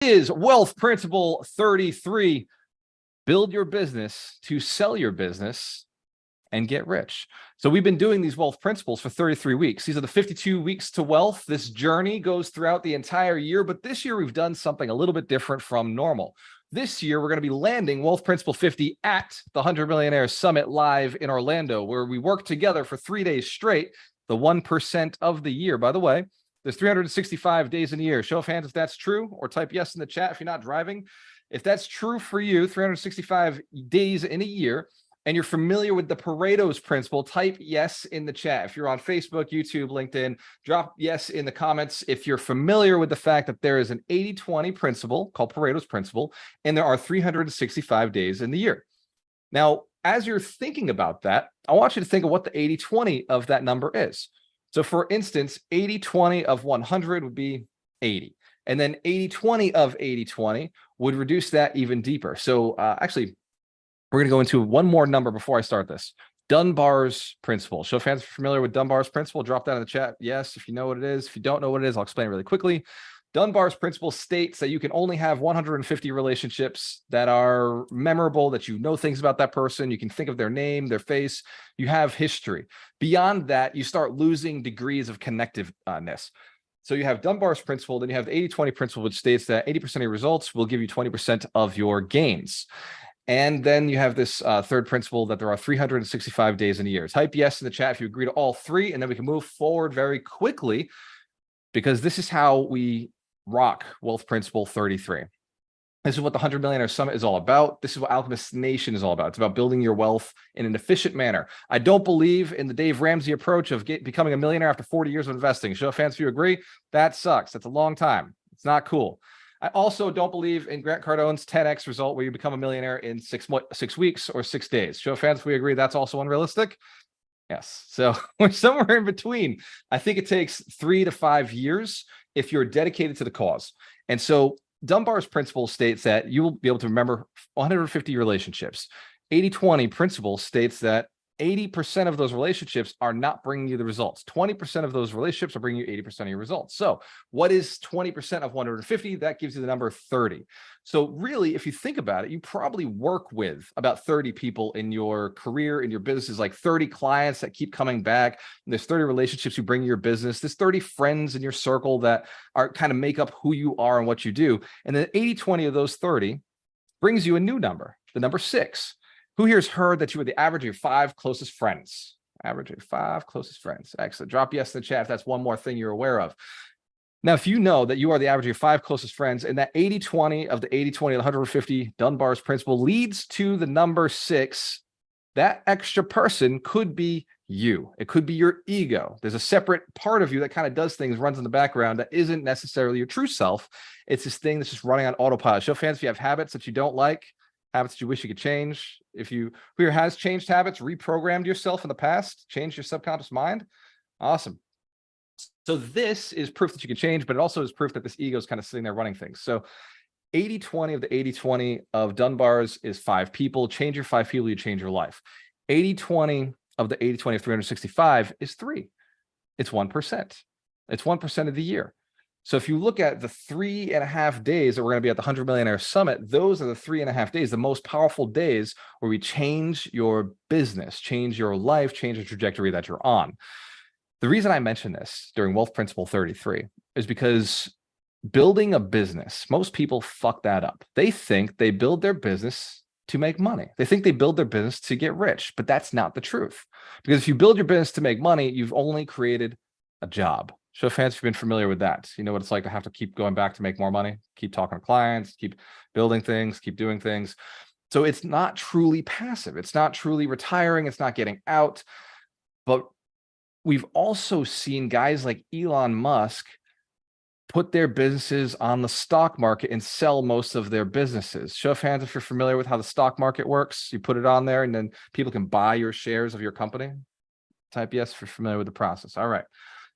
Is wealth principle 33. Build your business to sell your business and get rich. So we've been doing these wealth principles for 33 weeks. These are the 52 weeks to wealth. This journey goes throughout the entire year, but this year we've done something a little bit different from normal. This year, we're going to be landing Wealth Principle 50 at the 100 Millionaire Summit live in Orlando, where we work together for 3 days straight, the 1% of the year. By the way, there's 365 days in a year. Show of hands if that's true, or type yes in the chat if you're not driving. If that's true for you, 365 days in a year, and you're familiar with the Pareto's principle, type yes in the chat. If you're on Facebook, YouTube, LinkedIn, drop yes in the comments. If you're familiar with the fact that there is an 80-20 principle called Pareto's principle, and there are 365 days in the year. Now, as you're thinking about that, I want you to think of what the 80-20 of that number is. So for instance, 80-20 of 100 would be 80. And then 80-20 of 80-20 would reduce that even deeper. So actually, we're going to go into one more number before I start this. Dunbar's principle. Show of hands if you're familiar with Dunbar's principle. Drop that in the chat. Yes, if you know what it is. If you don't know what it is, I'll explain it really quickly. Dunbar's principle states that you can only have 150 relationships that are memorable, that you know things about that person. You can think of their name, their face. You have history. Beyond that, you start losing degrees of connectiveness. So you have Dunbar's principle, then you have the 80-20 principle, which states that 80% of your results will give you 20% of your gains. And then you have this third principle that there are 365 days in a year. Type yes in the chat if you agree to all three, and then we can move forward very quickly, because this is how we rock Wealth Principle 33. This is what the 100 Millionaire Summit is all about. This is what Alchemist Nation is all about. It's about building your wealth in an efficient manner. I don't believe in the Dave Ramsey approach of becoming a millionaire after 40 years of investing. Show of hands if you agree. That sucks. That's a long time. It's not cool. I also don't believe in Grant Cardone's 10x result where you become a millionaire in 6 weeks or 6 days. Show of hands if we agree that's also unrealistic. Yes. So we're somewhere in between. I think it takes 3 to 5 years if you're dedicated to the cause. And so Dunbar's principle states that you will be able to remember 150 relationships. 80-20 principle states that 80% of those relationships are not bringing you the results. 20% of those relationships are bringing you 80% of your results. So what is 20% of 150? That gives you the number 30. So really, if you think about it, you probably work with about 30 people in your career, in your business, like 30 clients that keep coming back. And there's 30 relationships you bring in your business. There's 30 friends in your circle that are kind of make up who you are and what you do. And then 80-20 of those 30 brings you a new number, the number 6. Who here has heard that you are the average of your 5 closest friends? Average of your 5 closest friends. Excellent. Drop yes in the chat if that's one more thing you're aware of. Now, if you know that you are the average of your 5 closest friends, and that 80-20 of the 80-20 of the 150 Dunbar's principle leads to the number 6, that extra person could be you. It could be your ego. There's a separate part of you that kind of does things, runs in the background, that isn't necessarily your true self. It's this thing that's just running on autopilot. Show of hands if you have habits that you don't like, habits that you wish you could change. If you who here has changed habits, reprogrammed yourself in the past, changed your subconscious mind. Awesome. So this is proof that you can change, but it also is proof that this ego is kind of sitting there running things. So 80-20 of the 80-20 of Dunbar's is 5 people. Change your 5 people, you change your life. 80-20 of the 80-20 of 365 is 3. It's 1%. It's 1% of the year. So if you look at the 3.5 days that we're going to be at the 100 Millionaire Summit, those are the 3.5 days, the most powerful days where we change your business, change your life, change the trajectory that you're on. The reason I mention this during Wealth Principle 33 is because building a business, most people fuck that up. They think they build their business to make money. They think they build their business to get rich, but that's not the truth. Because if you build your business to make money, you've only created a job. Show of hands if you've been familiar with that. You know what it's like to have to keep going back to make more money, keep talking to clients, keep building things, keep doing things. So it's not truly passive. It's not truly retiring. It's not getting out. But we've also seen guys like Elon Musk put their businesses on the stock market and sell most of their businesses. Show of hands if you're familiar with how the stock market works. You put it on there and then people can buy your shares of your company. Type yes if you're familiar with the process. All right.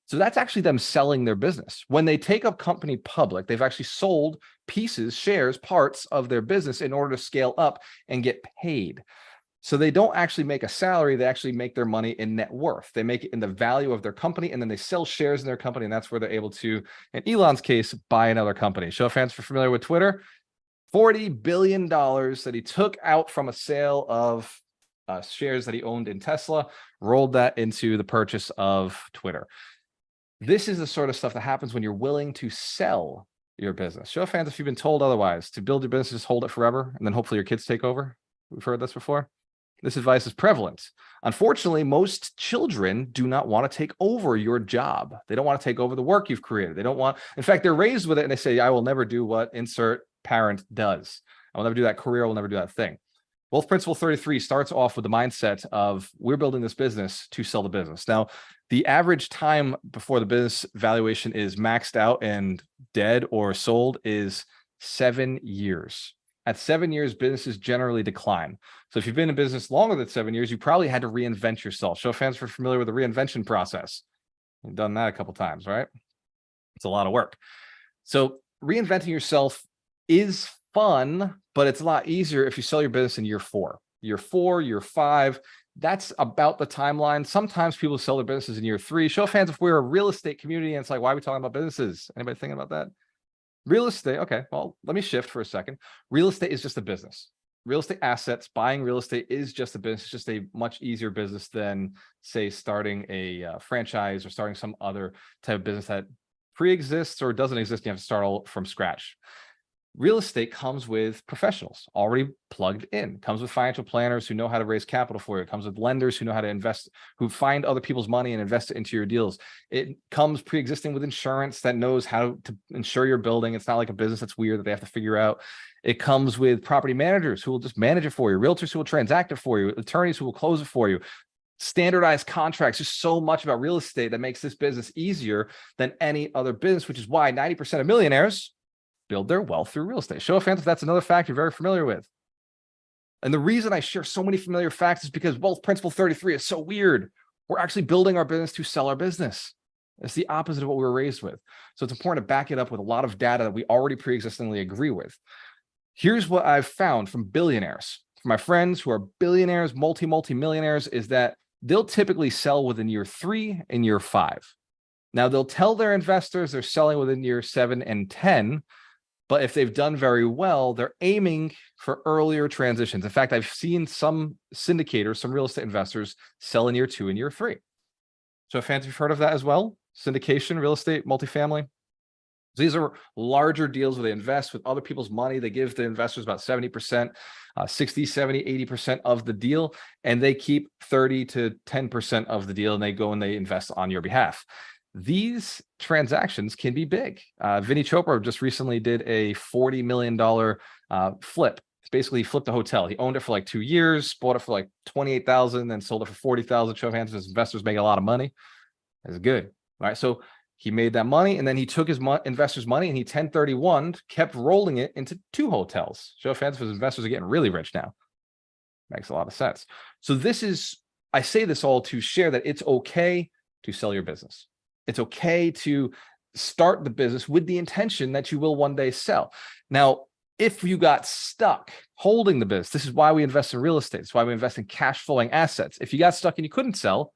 So that's actually them selling their business. When they take a company public, they've actually sold pieces, shares, parts of their business in order to scale up and get paid. So they don't actually make a salary. They actually make their money in net worth. They make it in the value of their company, and then they sell shares in their company. And that's where they're able to, in Elon's case, buy another company. Show of hands for familiar with Twitter. $40 billion that he took out from a sale of shares that he owned in Tesla, rolled that into the purchase of Twitter. This is the sort of stuff that happens when you're willing to sell your business. Show of hands if you've been told otherwise. To build your business, just hold it forever, and then hopefully your kids take over. We've heard this before. This advice is prevalent. Unfortunately, most children do not want to take over your job. They don't want to take over the work you've created. They don't want, in fact, they're raised with it and they say, I will never do what insert parent does. I will never do that career. I will never do that thing. Wealth Principle 33 starts off with the mindset of we're building this business to sell the business. Now, the average time before the business valuation is maxed out and dead or sold is 7 years. At 7 years, businesses generally decline. So if you've been in business longer than 7 years, you probably had to reinvent yourself. Show of hands for familiar with the reinvention process. You've done that a couple of times, right? It's a lot of work. So reinventing yourself is fun, but it's a lot easier if you sell your business in year 4. Year 4, year 5, that's about the timeline. Sometimes people sell their businesses in year 3. Show of hands if we're a real estate community and it's like, why are we talking about businesses? Anybody thinking about that? Real estate, okay, well, let me shift for a second. Real estate is just a business. Real estate assets, buying real estate is just a business. It's just a much easier business than, say, starting a franchise or starting some other type of business that pre-exists or doesn't exist. You have to start all from scratch. Real estate comes with professionals already plugged in, comes with financial planners who know how to raise capital for you. It comes with lenders who know how to invest, who find other people's money and invest it into your deals. It comes pre-existing with insurance that knows how to insure your building. It's not like a business that's weird that they have to figure out. It comes with property managers who will just manage it for you, realtors who will transact it for you, attorneys who will close it for you. Standardized contracts. There's so much about real estate that makes this business easier than any other business, which is why 90% of millionaires build their wealth through real estate. Show of hands if that's another fact you're very familiar with. And the reason I share so many familiar facts is because Wealth Principle 33 is so weird. We're actually building our business to sell our business. It's the opposite of what we were raised with. So it's important to back it up with a lot of data that we already pre-existingly agree with. Here's what I've found from billionaires, from my friends who are billionaires, multi-millionaires, is that they'll typically sell within year 3 and year 5. Now, they'll tell their investors they're selling within year 7 and 10, but if they've done very well, they're aiming for earlier transitions. In fact, I've seen some syndicators, some real estate investors sell in year 2 and year 3. So fans, you've heard of that as well? Syndication, real estate, multifamily. So these are larger deals where they invest with other people's money. They give the investors about 70%, 60, 70, 80% of the deal, and they keep 30 to 10% of the deal, and they go and they invest on your behalf. These transactions can be big. Vinny Chopra just recently did a $40 million flip. Basically, he flipped a hotel. He owned it for like 2 years, bought it for like $28,000, then sold it for $40,000. Show of hands, his investors make a lot of money. That's good. All right, so he made that money, and then he took his investors' money and he 1031, kept rolling it into 2 hotels. Show of hands, his investors are getting really rich now. Makes a lot of sense. So this is, I say this all to share that it's okay to sell your business. It's okay to start the business with the intention that you will one day sell. Now, if you got stuck holding the business, this is why we invest in real estate. It's why we invest in cash flowing assets. If you got stuck and you couldn't sell,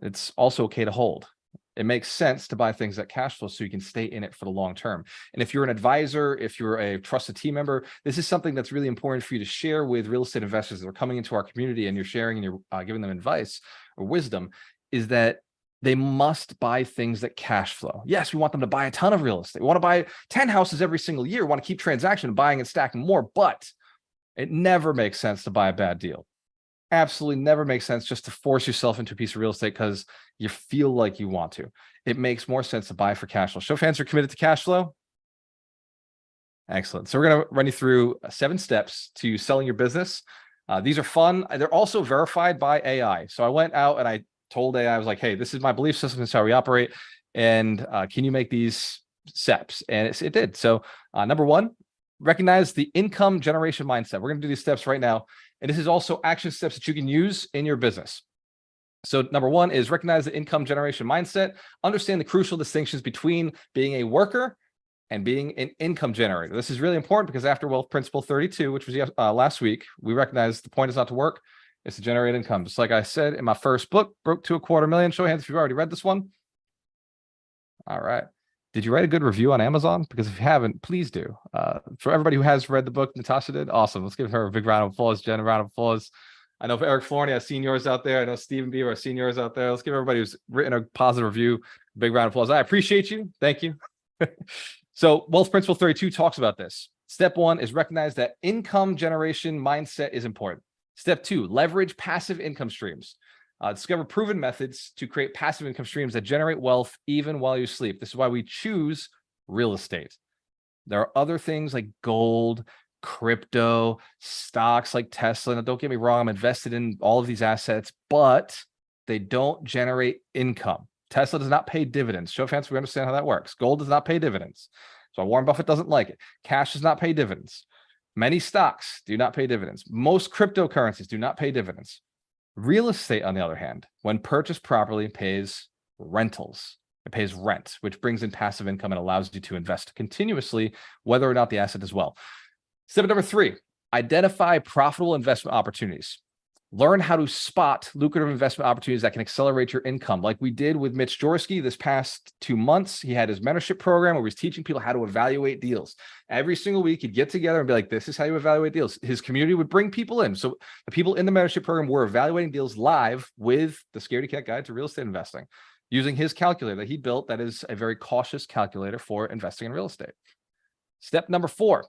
it's also okay to hold. It makes sense to buy things that cash flow so you can stay in it for the long term. And if you're an advisor, if you're a trusted team member, this is something that's really important for you to share with real estate investors that are coming into our community, and you're sharing and you're giving them advice or wisdom, is that they must buy things that cash flow. Yes, we want them to buy a ton of real estate. We want to buy 10 houses every single year. We want to keep transaction, buying and stacking more, but it never makes sense to buy a bad deal. Absolutely never makes sense just to force yourself into a piece of real estate because you feel like you want to. It makes more sense to buy for cash flow. Show of hands are committed to cash flow. Excellent. So we're going to run you through 7 steps to selling your business. These are fun. They're also verified by AI. So I went out and I told AI, I was like, hey, this is my belief system. This is how we operate. And can you make these steps? And it did. So number 1, recognize the income generation mindset. We're going to do these steps right now. And this is also action steps that you can use in your business. So number 1 is recognize the income generation mindset. Understand the crucial distinctions between being a worker and being an income generator. This is really important because after Wealth Principle 32, which was last week, we recognized the point is not to work, is to generate income. Just like I said in my first book, Broke to $250,000. Show of hands if you've already read this one. All right. Did you write a good review on Amazon? Because if you haven't, please do. For everybody who has read the book Natasha did, awesome. Let's give her a big round of applause. Jen, a round of applause. I know for Eric Florney, I've seen yours out there. I know Stephen Beaver, I've seen yours out there. Let's give everybody who's written a positive review a big round of applause. I appreciate you. Thank you. So Wealth Principle 32 talks about this. Step 1 is recognize that income generation mindset is important. Step 2, leverage passive income streams. Discover proven methods to create passive income streams that generate wealth even while you sleep. This is why we choose real estate. There are other things like gold, crypto, stocks like Tesla. Now, don't get me wrong, I'm invested in all of these assets, but they don't generate income. Tesla does not pay dividends. Show of hands, we understand how that works. Gold does not pay dividends. So Warren Buffett doesn't like it. Cash does not pay dividends. Many stocks do not pay dividends. Most cryptocurrencies do not pay dividends. Real estate, on the other hand, when purchased properly, pays rentals. It pays rent, which brings in passive income and allows you to invest continuously, whether or not the asset does well. Step number 3, identify profitable investment opportunities. Learn how to spot lucrative investment opportunities that can accelerate your income. Like we did with Mitch Jorsky this past 2 months. He had his mentorship program where he was teaching people how to evaluate deals. Every single week, he'd get together and be like, this is how you evaluate deals. His community would bring people in. So the people in the mentorship program were evaluating deals live with the Scaredy Cat Guide to Real Estate Investing, using his calculator that he built that is a very cautious calculator for investing in real estate. Step number 4.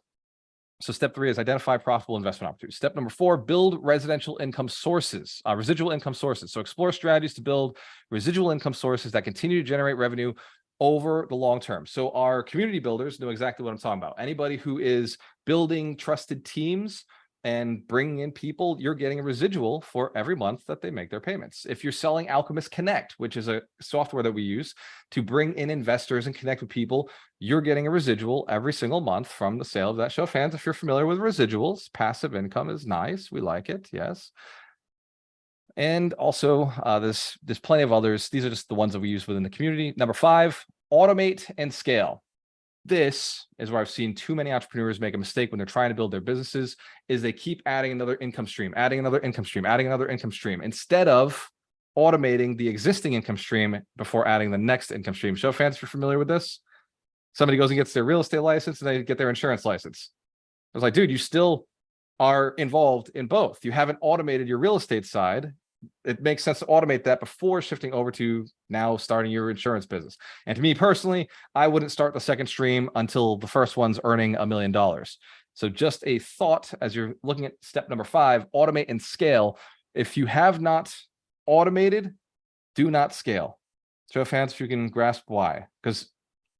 So step 3 is identify profitable investment opportunities. Step number 4, build residential income sources, residual income sources. So explore strategies to build residual income sources that continue to generate revenue over the long term. So our community builders know exactly what I'm talking about. Anybody who is building trusted teams and bringing in people, you're getting a residual for every month that they make their payments. If you're selling Alchemist Connect, which is a software that we use to bring in investors and connect with people, you're getting a residual every single month from the sale of that. Show of hands if you're familiar with residuals. Passive income is nice. We like it. Yes. And also there's plenty of others. These are just the ones that we use within the community. Number 5, automate and scale. This is where I've seen too many entrepreneurs make a mistake when they're trying to build their businesses, is they keep adding another income stream, adding another income stream, adding another income stream, instead of automating the existing income stream before adding the next income stream. Show of hands if you're familiar with this. Somebody goes and gets their real estate license and they get their insurance license. I was like, dude, you still are involved in both. You haven't automated your real estate side. It makes sense to automate that before shifting over to now starting your insurance business. And to me personally, I wouldn't start the second stream until the first one's earning $1 million. So just a thought as you're looking at step number 5, automate and scale. If you have not automated, do not scale. Show of hands if you can grasp why. Because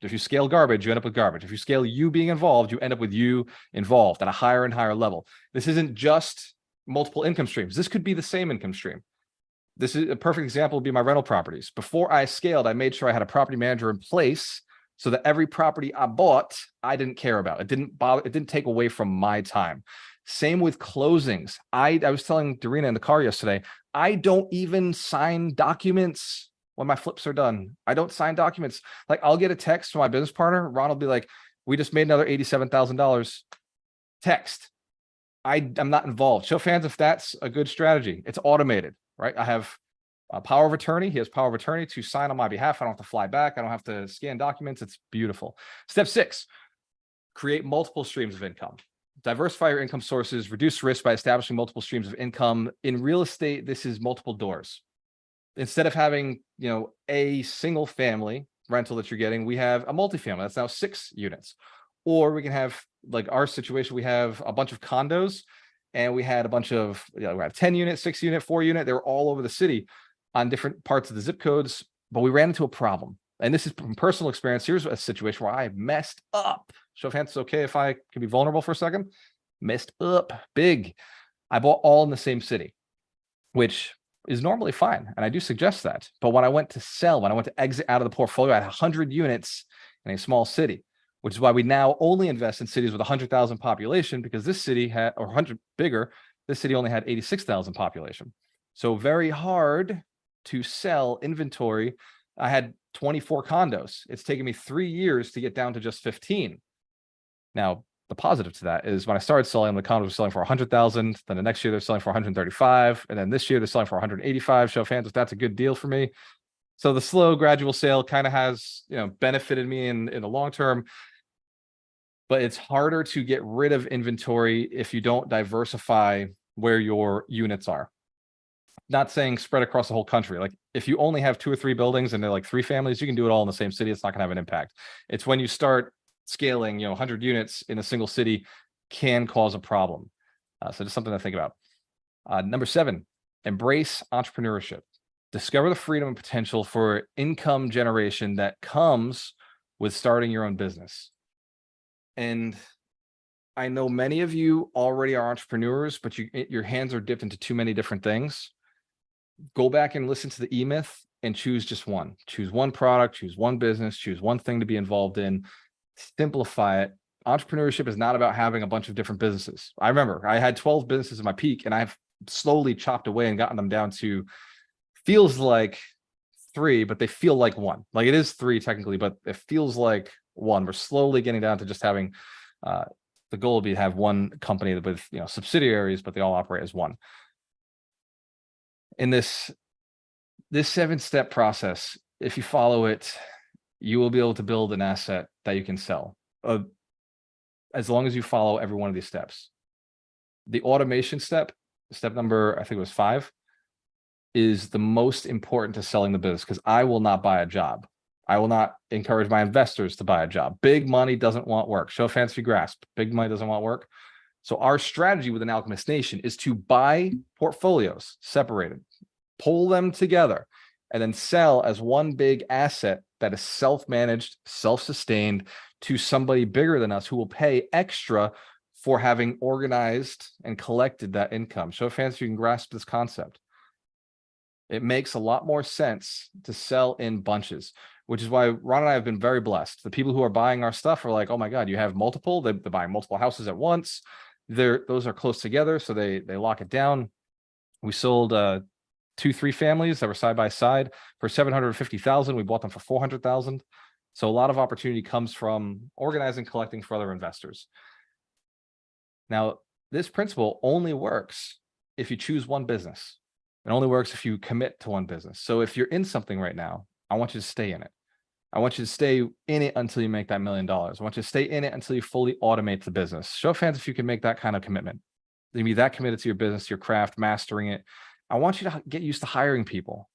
if you scale garbage, you end up with garbage. If you scale you being involved, you end up with you involved at a higher and higher level. This isn't just multiple income streams. This could be the same income stream. This is a perfect example would be my rental properties. Before I scaled, I made sure I had a property manager in place so that every property I bought, I didn't care about. It didn't bother, it didn't take away from my time. Same with closings. I was telling Dorina in the car yesterday, I don't even sign documents when my flips are done. I don't sign documents. Like I'll get a text from my business partner. Ron will be like, we just made another $87,000 text. I'm not involved. Show of hands if that's a good strategy. It's automated. Right? I have a power of attorney. He has power of attorney to sign on my behalf. I don't have to fly back. I don't have to scan documents. It's beautiful. Step 6, create multiple streams of income. Diversify your income sources, reduce risk by establishing multiple streams of income. In real estate, this is multiple doors. Instead of having, a single family rental that you're getting, we have a multifamily. That's now 6 units. Or we can have, like our situation, we have a bunch of condos. And we had a bunch of, we have 10 unit, 6 unit, 4 unit. They were all over the city on different parts of the zip codes, but we ran into a problem. And this is from personal experience. Here's a situation where I messed up. Show of hands, it's okay if I can be vulnerable for a second. Messed up big. I bought all in the same city, which is normally fine. And I do suggest that. But when I went to sell, when I went to exit out of the portfolio, I had 100 units in a small city, which is why we now only invest in cities with 100,000 population, because this city had, or 100 bigger, this city only had 86,000 population. So very hard to sell inventory. I had 24 condos. It's taken me 3 years to get down to just 15. Now, the positive to that is when I started selling, the condos were selling for 100,000. Then the next year they're selling for 135. And then this year they're selling for 185. Show of hands if that's a good deal for me. So the slow gradual sale kind of has, benefited me in the long term, but it's harder to get rid of inventory if you don't diversify where your units are. Not saying spread across the whole country. Like if you only have 2 or 3 buildings and they're like 3 families, you can do it all in the same city. It's not gonna have an impact. It's when you start scaling, 100 units in a single city can cause a problem. So just something to think about. Number 7, embrace entrepreneurship. Discover the freedom and potential for income generation that comes with starting your own business. And I know many of you already are entrepreneurs, but your hands are dipped into too many different things. Go back and listen to the E-Myth and choose just one. Choose one product, choose one business, choose one thing to be involved in. Simplify it. Entrepreneurship is not about having a bunch of different businesses. I remember I had 12 businesses at my peak, and I've slowly chopped away and gotten them down to feels like 3, but they feel like 1. Like it is 3 technically, but it feels like 1. We're slowly getting down to just having the goal would be to have one company with subsidiaries, but they all operate as one. In this 7-step process, if you follow it, you will be able to build an asset that you can sell, as long as you follow every one of these steps. The automation step number, I think it was 5, is the most important to selling the business, because I will not buy a job. I will not encourage my investors to buy a job. Big money doesn't want work. Show of hands if you grasp. Big money doesn't want work. So our strategy within Alchemist Nation is to buy portfolios separated, pull them together, and then sell as one big asset that is self-managed, self-sustained to somebody bigger than us who will pay extra for having organized and collected that income. Show of hands if you can grasp this concept. It makes a lot more sense to sell in bunches, which is why Ron and I have been very blessed. The people who are buying our stuff are like, oh my God, you have multiple. They're buying multiple houses at once. Those are close together, so they lock it down. We sold 2-3 families that were side by side for $750,000. We bought them for $400,000. So a lot of opportunity comes from organizing, collecting for other investors. Now, this principle only works if you choose one business. It only works if you commit to one business. So if you're in something right now, I want you to stay in it. I want you to stay in it until you make that $1 million. I want you to stay in it until you fully automate the business. Show of hands if you can make that kind of commitment. You be that committed to your business, your craft, mastering it. I want you to get used to hiring people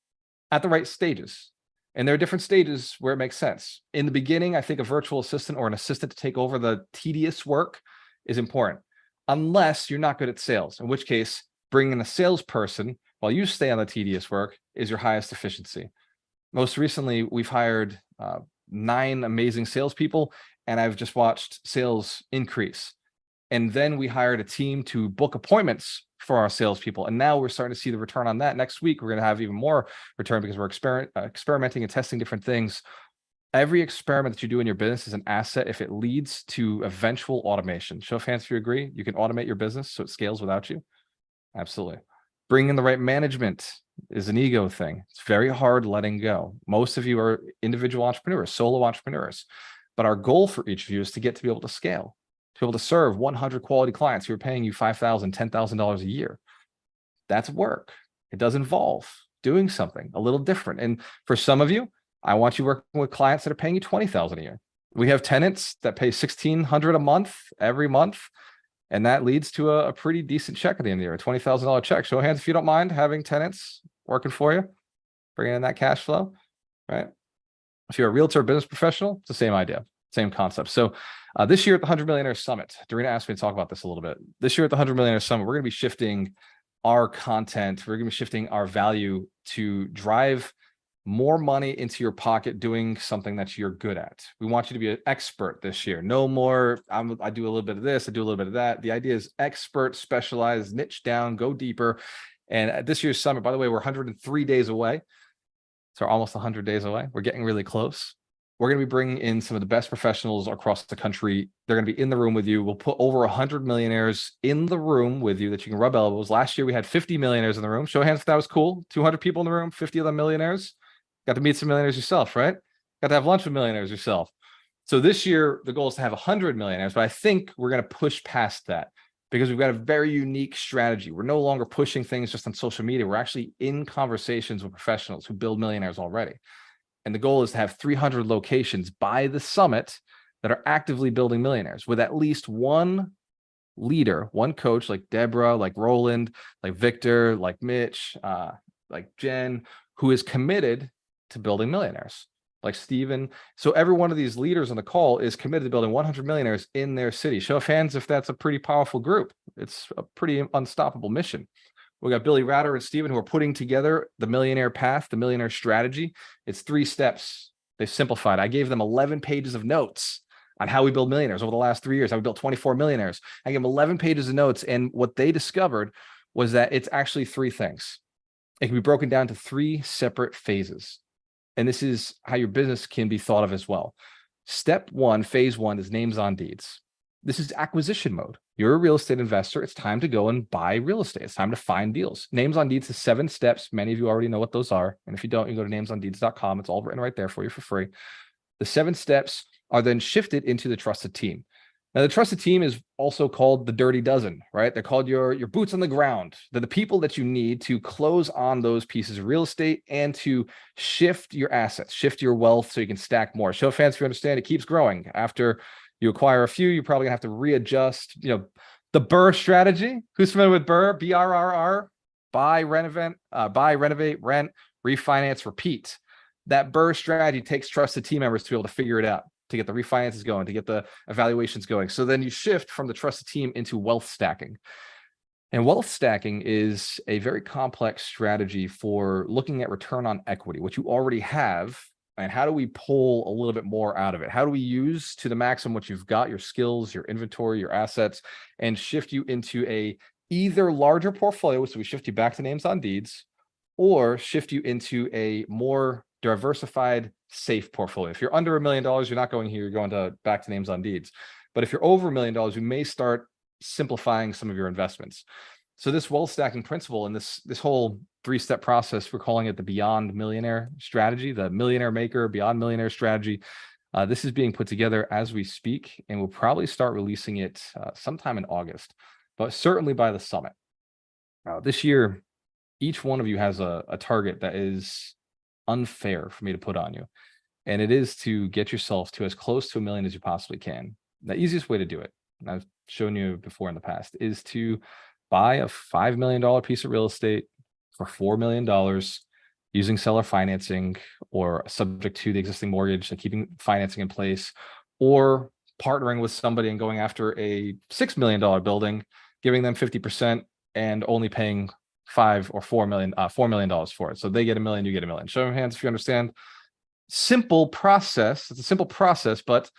at the right stages. And there are different stages where it makes sense. In the beginning, I think a virtual assistant or an assistant to take over the tedious work is important, unless you're not good at sales, in which case bringing in a salesperson while you stay on the tedious work is your highest efficiency. Most recently, we've hired 9 amazing salespeople, and I've just watched sales increase. And then we hired a team to book appointments for our salespeople. And now we're starting to see the return on that. Next week, we're going to have even more return because we're experimenting and testing different things. Every experiment that you do in your business is an asset if it leads to eventual automation. Show of hands if you agree. You can automate your business so it scales without you. Absolutely. Bringing in the right management is an ego thing. It's very hard letting go. Most of you are individual entrepreneurs, solo entrepreneurs. But our goal for each of you is to get to be able to scale, to be able to serve 100 quality clients who are paying you $5,000, $10,000 a year. That's work. It does involve doing something a little different. And for some of you, I want you working with clients that are paying you $20,000 a year. We have tenants that pay $1,600 a month every month. And that leads to a pretty decent check at the end of the year, a $20,000 check. Show of hands if you don't mind having tenants working for you, bringing in that cash flow, right? If you're a realtor or business professional, it's the same idea, same concept. So this year at the 100 Millionaire Summit, Dorina asked me to talk about this a little bit. This year at the 100 Millionaire Summit, we're going to be shifting our content. We're going to be shifting our value to drive more money into your pocket doing something that you're good at. We want you to be an expert this year. No more, I do a little bit of this, I do a little bit of that. The idea is expert, specialize, niche down, go deeper. And at this year's summit, by the way, we're 103 days away. So almost 100 days away. We're getting really close. We're going to be bringing in some of the best professionals across the country. They're going to be in the room with you. We'll put over 100 millionaires in the room with you that you can rub elbows. Last year, we had 50 millionaires in the room. Show of hands if that was cool. 200 people in the room, 50 of them millionaires. Got to meet some millionaires yourself, right? Got to have lunch with millionaires yourself. So this year, the goal is to have 100 millionaires, but I think we're going to push past that because we've got a very unique strategy. We're no longer pushing things just on social media. We're actually in conversations with professionals who build millionaires already. And the goal is to have 300 locations by the summit that are actively building millionaires with at least one leader, one coach like Deborah, like Roland, like Victor, like Mitch, like Jen, who is committed to building millionaires, like Steven. So every one of these leaders on the call is committed to building 100 millionaires in their city. Show of hands if that's a pretty powerful group. It's a pretty unstoppable mission. We got Billy Ratter and Steven who are putting together the millionaire path, the millionaire strategy. It's 3 steps. They've simplified. I gave them 11 pages of notes on how we build millionaires over the last 3 years. How we built 24 millionaires. I gave them 11 pages of notes. And what they discovered was that it's actually 3 things. It can be broken down to 3 separate phases. And this is how your business can be thought of as well. Step 1, phase 1 is names on deeds. This is acquisition mode. You're a real estate investor. It's time to go and buy real estate. It's time to find deals. Names on deeds is 7 steps. Many of you already know what those are. And if you don't, you go to namesondeeds.com. It's all written right there for you for free. The 7 steps are then shifted into the trusted team. Now, the trusted team is also called the dirty dozen, right? They're called your boots on the ground. They're the people that you need to close on those pieces of real estate and to shift your assets, shift your wealth so you can stack more. Show of hands if you understand, it keeps growing. After you acquire a few, you're probably gonna have to readjust, the BRRRR strategy. Who's familiar with BRRRR? BRRR, buy, renovate, rent, refinance, repeat. That BRRRR strategy takes trusted team members to be able to figure it out, to get the refinances going, to get the evaluations going. So then you shift from the trusted team into wealth stacking. And wealth stacking is a very complex strategy for looking at return on equity, which you already have, and how do we pull a little bit more out of it? How do we use to the maximum what you've got, your skills, your inventory, your assets, and shift you into a either larger portfolio, so we shift you back to names on deeds, or shift you into a more diversified, safe portfolio. If you're under $1 million, you're not going here, you're going back to names on deeds. But if you're over $1 million, you may start simplifying some of your investments. So this wealth stacking principle and this whole 3-step process, we're calling it the Beyond Millionaire strategy, the Millionaire Maker Beyond Millionaire strategy. This is being put together as we speak, and we'll probably start releasing it sometime in August, but certainly by the summit. This year, each one of you has a target that is unfair for me to put on you. And it is to get yourself to as close to $1 million as you possibly can. The easiest way to do it, and I've shown you before in the past, is to buy a $5 million piece of real estate for $4 million using seller financing or subject to the existing mortgage and keeping financing in place, or partnering with somebody and going after a $6 million building, giving them 50% and only paying $4 million for it. So they get $1 million, you get $1 million. Show of hands if you understand. Simple process. It's a simple process, but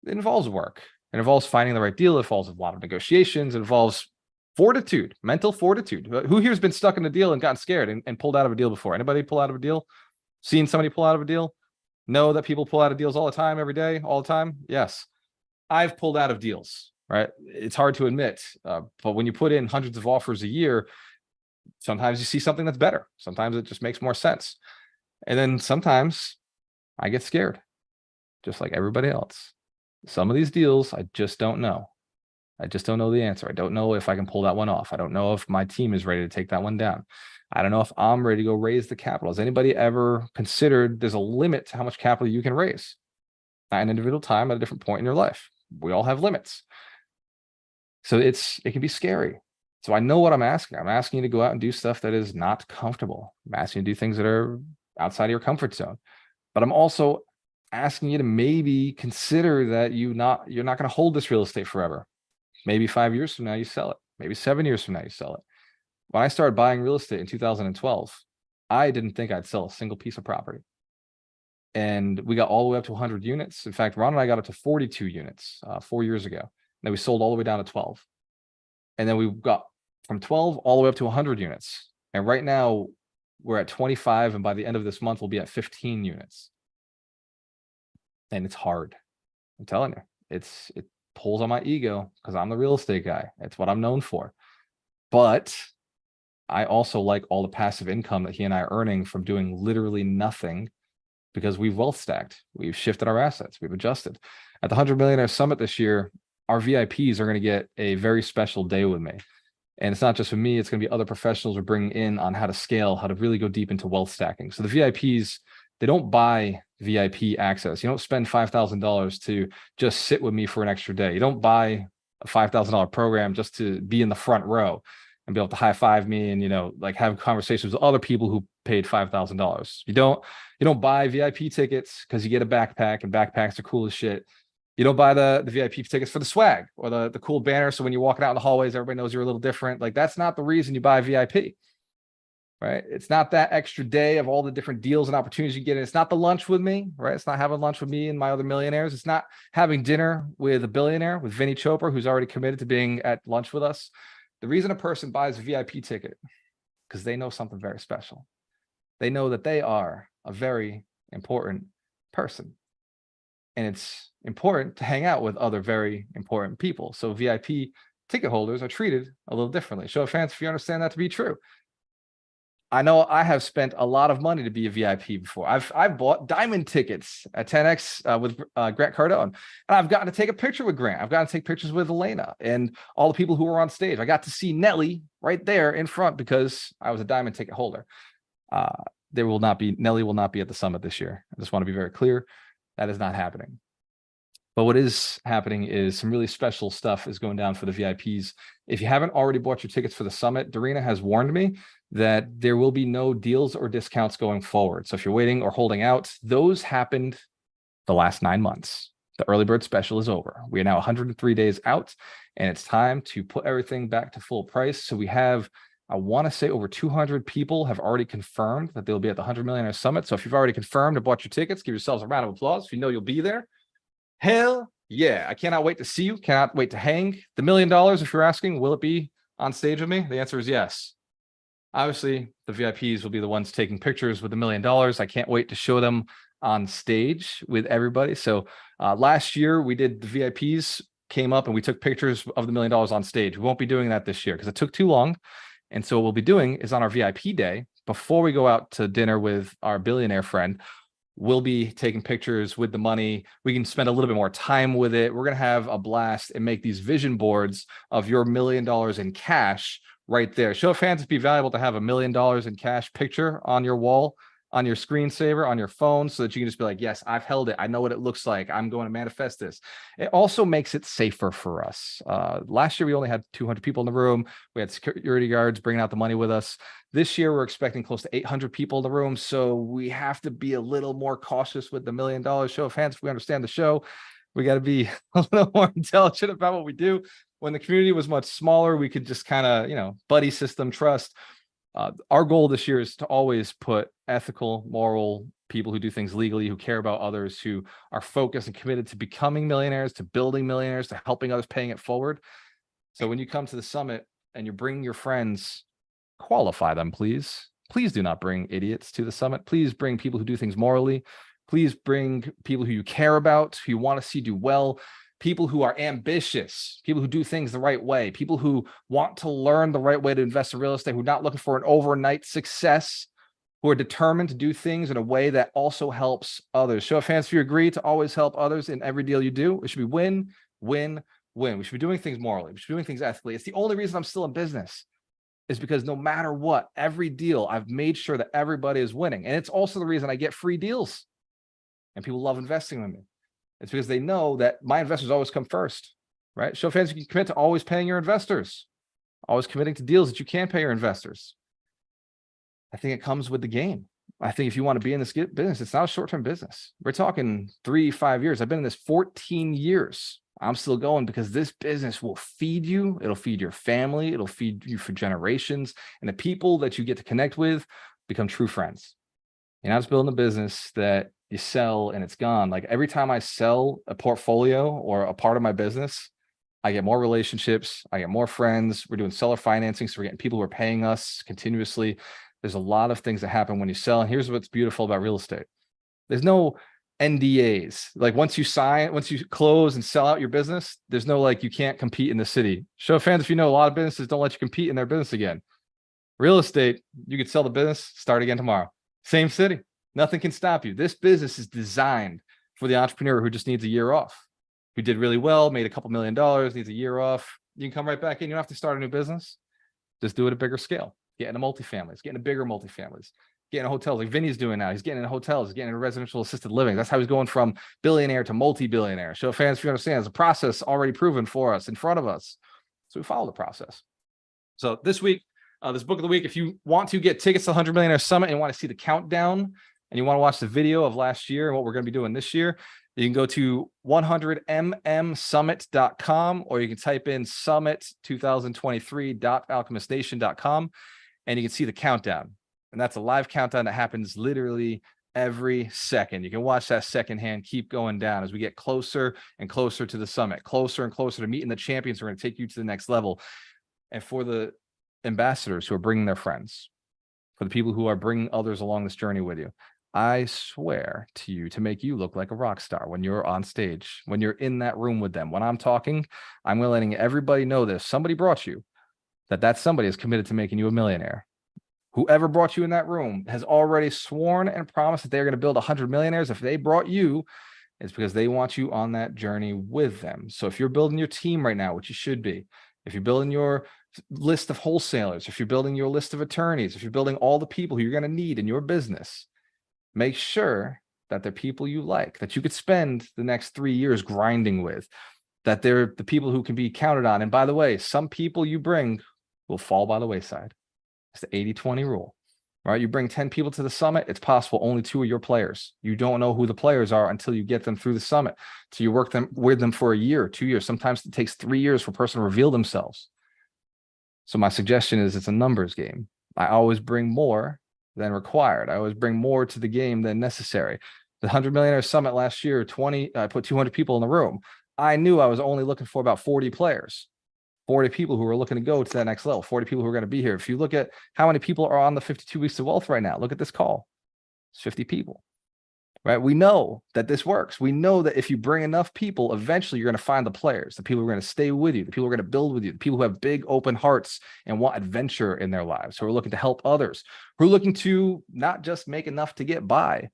it involves work. It involves finding the right deal. It involves a lot of negotiations. It involves fortitude, mental fortitude. Who here has been stuck in a deal and gotten scared and pulled out of a deal before? Anybody pull out of a deal? Seen somebody pull out of a deal? Know that people pull out of deals all the time, every day, all the time? Yes. I've pulled out of deals, right? It's hard to admit, but when you put in hundreds of offers a year, sometimes you see something that's better. Sometimes it just makes more sense. And then sometimes I get scared, just like everybody else. Some of these deals, I just don't know. I just don't know the answer. I don't know if I can pull that one off. I don't know if my team is ready to take that one down. I don't know if I'm ready to go raise the capital. Has anybody ever considered there's a limit to how much capital you can raise at an individual time at a different point in your life? We all have limits. So it can be scary. So I know what I'm asking. I'm asking you to go out and do stuff that is not comfortable. I'm asking you to do things that are outside of your comfort zone. But I'm also asking you to maybe consider that you're not going to hold this real estate forever. Maybe 5 years from now, you sell it. Maybe 7 years from now, you sell it. When I started buying real estate in 2012, I didn't think I'd sell a single piece of property. And we got all the way up to 100 units. In fact, Ron and I got up to 42 units 4 years ago. Then we sold all the way down to 12. And then we got from 12 all the way up to 100 units. And right now we're at 25. And by the end of this month, we'll be at 15 units. And it's hard. I'm telling you, it pulls on my ego because I'm the real estate guy. It's what I'm known for. But I also like all the passive income that he and I are earning from doing literally nothing because we've wealth stacked. We've shifted our assets. We've adjusted. At the 100 Millionaire Summit this year, our VIPs are going to get a very special day with me. And it's not just for me, it's going to be other professionals we're bringing in on how to scale, how to really go deep into wealth stacking. So the VIPs, they don't buy VIP access. You don't spend $5,000 to just sit with me for an extra day. You don't buy a $5,000 program just to be in the front row and be able to high five me and, like have conversations with other people who paid $5,000. You don't buy VIP tickets because you get a backpack, and backpacks are cool as shit. You don't buy the VIP tickets for the swag or the cool banner. So when you're walking out in the hallways, everybody knows you're a little different. Like, that's not the reason you buy VIP, right? It's not that extra day of all the different deals and opportunities you get. It's not the lunch with me, right? It's not having lunch with me and my other millionaires. It's not having dinner with a billionaire, with Vinny Chopra, who's already committed to being at lunch with us. The reason a person buys a VIP ticket, because they know something very special. They know that they are a very important person. And it's important to hang out with other very important people. So VIP ticket holders are treated a little differently. Show of hands if you understand that to be true. I know I have spent a lot of money to be a VIP before. I've bought diamond tickets at 10X with Grant Cardone, and I've gotten to take a picture with Grant. I've gotten to take pictures with Elena and all the people who were on stage. I got to see Nelly right there in front because I was a diamond ticket holder. Nelly will not be at the summit this year. I just want to be very clear. That is not happening. But what is happening is some really special stuff is going down for the VIPs. If you haven't already bought your tickets for the summit, Darina has warned me that there will be no deals or discounts going forward. So if you're waiting or holding out, those happened the last 9 months. The early bird special is over. We are now 103 days out, and it's time to put everything back to full price. So we have, I want to say, over 200 people have already confirmed that they'll be at the 100 Millionaire Summit. So if you've already confirmed and bought your tickets, give yourselves a round of applause if you know you'll be there. Hell yeah. I cannot wait to see you. Cannot wait to hang. The $1 million, if you're asking, will it be on stage with me? The answer is yes. Obviously, the VIPs will be the ones taking pictures with the $1 million. I can't wait to show them on stage with everybody. So last year we did, the VIPs came up and we took pictures of the $1 million on stage. We won't be doing that this year because it took too long. And so what we'll be doing is on our VIP day, before we go out to dinner with our billionaire friend, we'll be taking pictures with the money. We can spend a little bit more time with it. We're going to have a blast and make these vision boards of your $1 million in cash right there. Show of hands, it'd be valuable to have $1 million in cash picture on your wall, on your screensaver, on your phone, so that you can just be like, yes, I've held it. I know what it looks like. I'm going to manifest this. It also makes it safer for us. Last year, we only had 200 people in the room. We had security guards bringing out the money with us. This year, we're expecting close to 800 people in the room. So we have to be a little more cautious with the $1 million. Show of hands if we understand the show. We got to be a little more intelligent about what we do. When the community was much smaller, we could just kind of, buddy system, trust. Our goal this year is to always put ethical, moral people who do things legally, who care about others, who are focused and committed to becoming millionaires, to building millionaires, to helping others, paying it forward. So when you come to the summit and you're bringing your friends, qualify them, please. Please do not bring idiots to the summit. Please bring people who do things morally. Please bring people who you care about, who you want to see do well. People who are ambitious, people who do things the right way, people who want to learn the right way to invest in real estate, who are not looking for an overnight success, who are determined to do things in a way that also helps others. Show of hands if you agree to always help others in every deal you do. It should be win, win, win. We should be doing things morally. We should be doing things ethically. It's the only reason I'm still in business, is because no matter what, every deal, I've made sure that everybody is winning. And it's also the reason I get free deals and people love investing with me. It's because they know that my investors always come first, right? Show of hands, you can commit to always paying your investors, always committing to deals that you can pay your investors. I think it comes with the game. I think if you want to be in this business, it's not a short-term business. We're talking 3-5 years. I've been in this 14 years. I'm still going because this business will feed you. It'll feed your family. It'll feed you for generations. And the people that you get to connect with become true friends. You're not just building a business that you sell and it's gone. Like every time I sell a portfolio or a part of my business, I get more relationships. I get more friends. We're doing seller financing. So we're getting people who are paying us continuously. There's a lot of things that happen when you sell. And here's what's beautiful about real estate. There's no NDAs. Like once you close and sell out your business, there's no like, you can't compete in the city. Show of hands if you know a lot of businesses don't let you compete in their business again. Real estate, you could sell the business, start again tomorrow. Same city. Nothing can stop you. This business is designed for the entrepreneur who just needs a year off, who did really well, made a couple $1 million, needs a year off. You can come right back in. You don't have to start a new business. Just do it at a bigger scale. Get into multifamilies, get into bigger multifamilies, get into hotels like Vinny's doing now. He's getting into hotels, he's getting into residential assisted living. That's how he's going from billionaire to multi-billionaire. Show fans, if you understand, it's a process already proven for us in front of us. So we follow the process. So this week, this book of the week, if you want to get tickets to the 100 Millionaire Summit and want to see the countdown and you want to watch the video of last year and what we're going to be doing this year, you can go to 100mmsummit.com, or you can type in summit2023.alchemistnation.com and you can see the countdown. And that's a live countdown that happens literally every second. You can watch that second hand keep going down as we get closer and closer to the summit, closer and closer to meeting the champions who are going to take you to the next level. And for the ambassadors who are bringing their friends, for the people who are bringing others along this journey with you, I swear to you to make you look like a rock star when you're on stage, when you're in that room with them. When I'm talking, I'm letting everybody know this. Somebody brought you, that somebody is committed to making you a millionaire. Whoever brought you in that room has already sworn and promised that they're going to build 100 millionaires. If they brought you, it's because they want you on that journey with them. So if you're building your team right now, which you should be, if you're building your list of wholesalers, if you're building your list of attorneys, if you're building all the people you're going to need in your business, make sure that they're people you like, that you could spend the next 3 years grinding with, that they're the people who can be counted on. And by the way, some people you bring will fall by the wayside. It's the 80-20 rule, right? You bring 10 people to the summit, it's possible only 2 are your players. You don't know who the players are until you get them through the summit. So you work with them for a year, 2 years. Sometimes it takes 3 years for a person to reveal themselves. So my suggestion is it's a numbers game. I always bring more than required. I always bring more to the game than necessary. The 100 Millionaire Summit last year, I put 200 people in the room. I knew I was only looking for about 40 players. 40 people who are looking to go to that next level, 40 people who are going to be here. If you look at how many people are on the 52 Weeks of Wealth right now, look at this call. It's 50 people, right? We know that this works. We know that if you bring enough people, eventually you're going to find the players, the people who are going to stay with you, the people who are going to build with you, the people who have big open hearts and want adventure in their lives, who are looking to help others, who are looking to not just make enough to get by,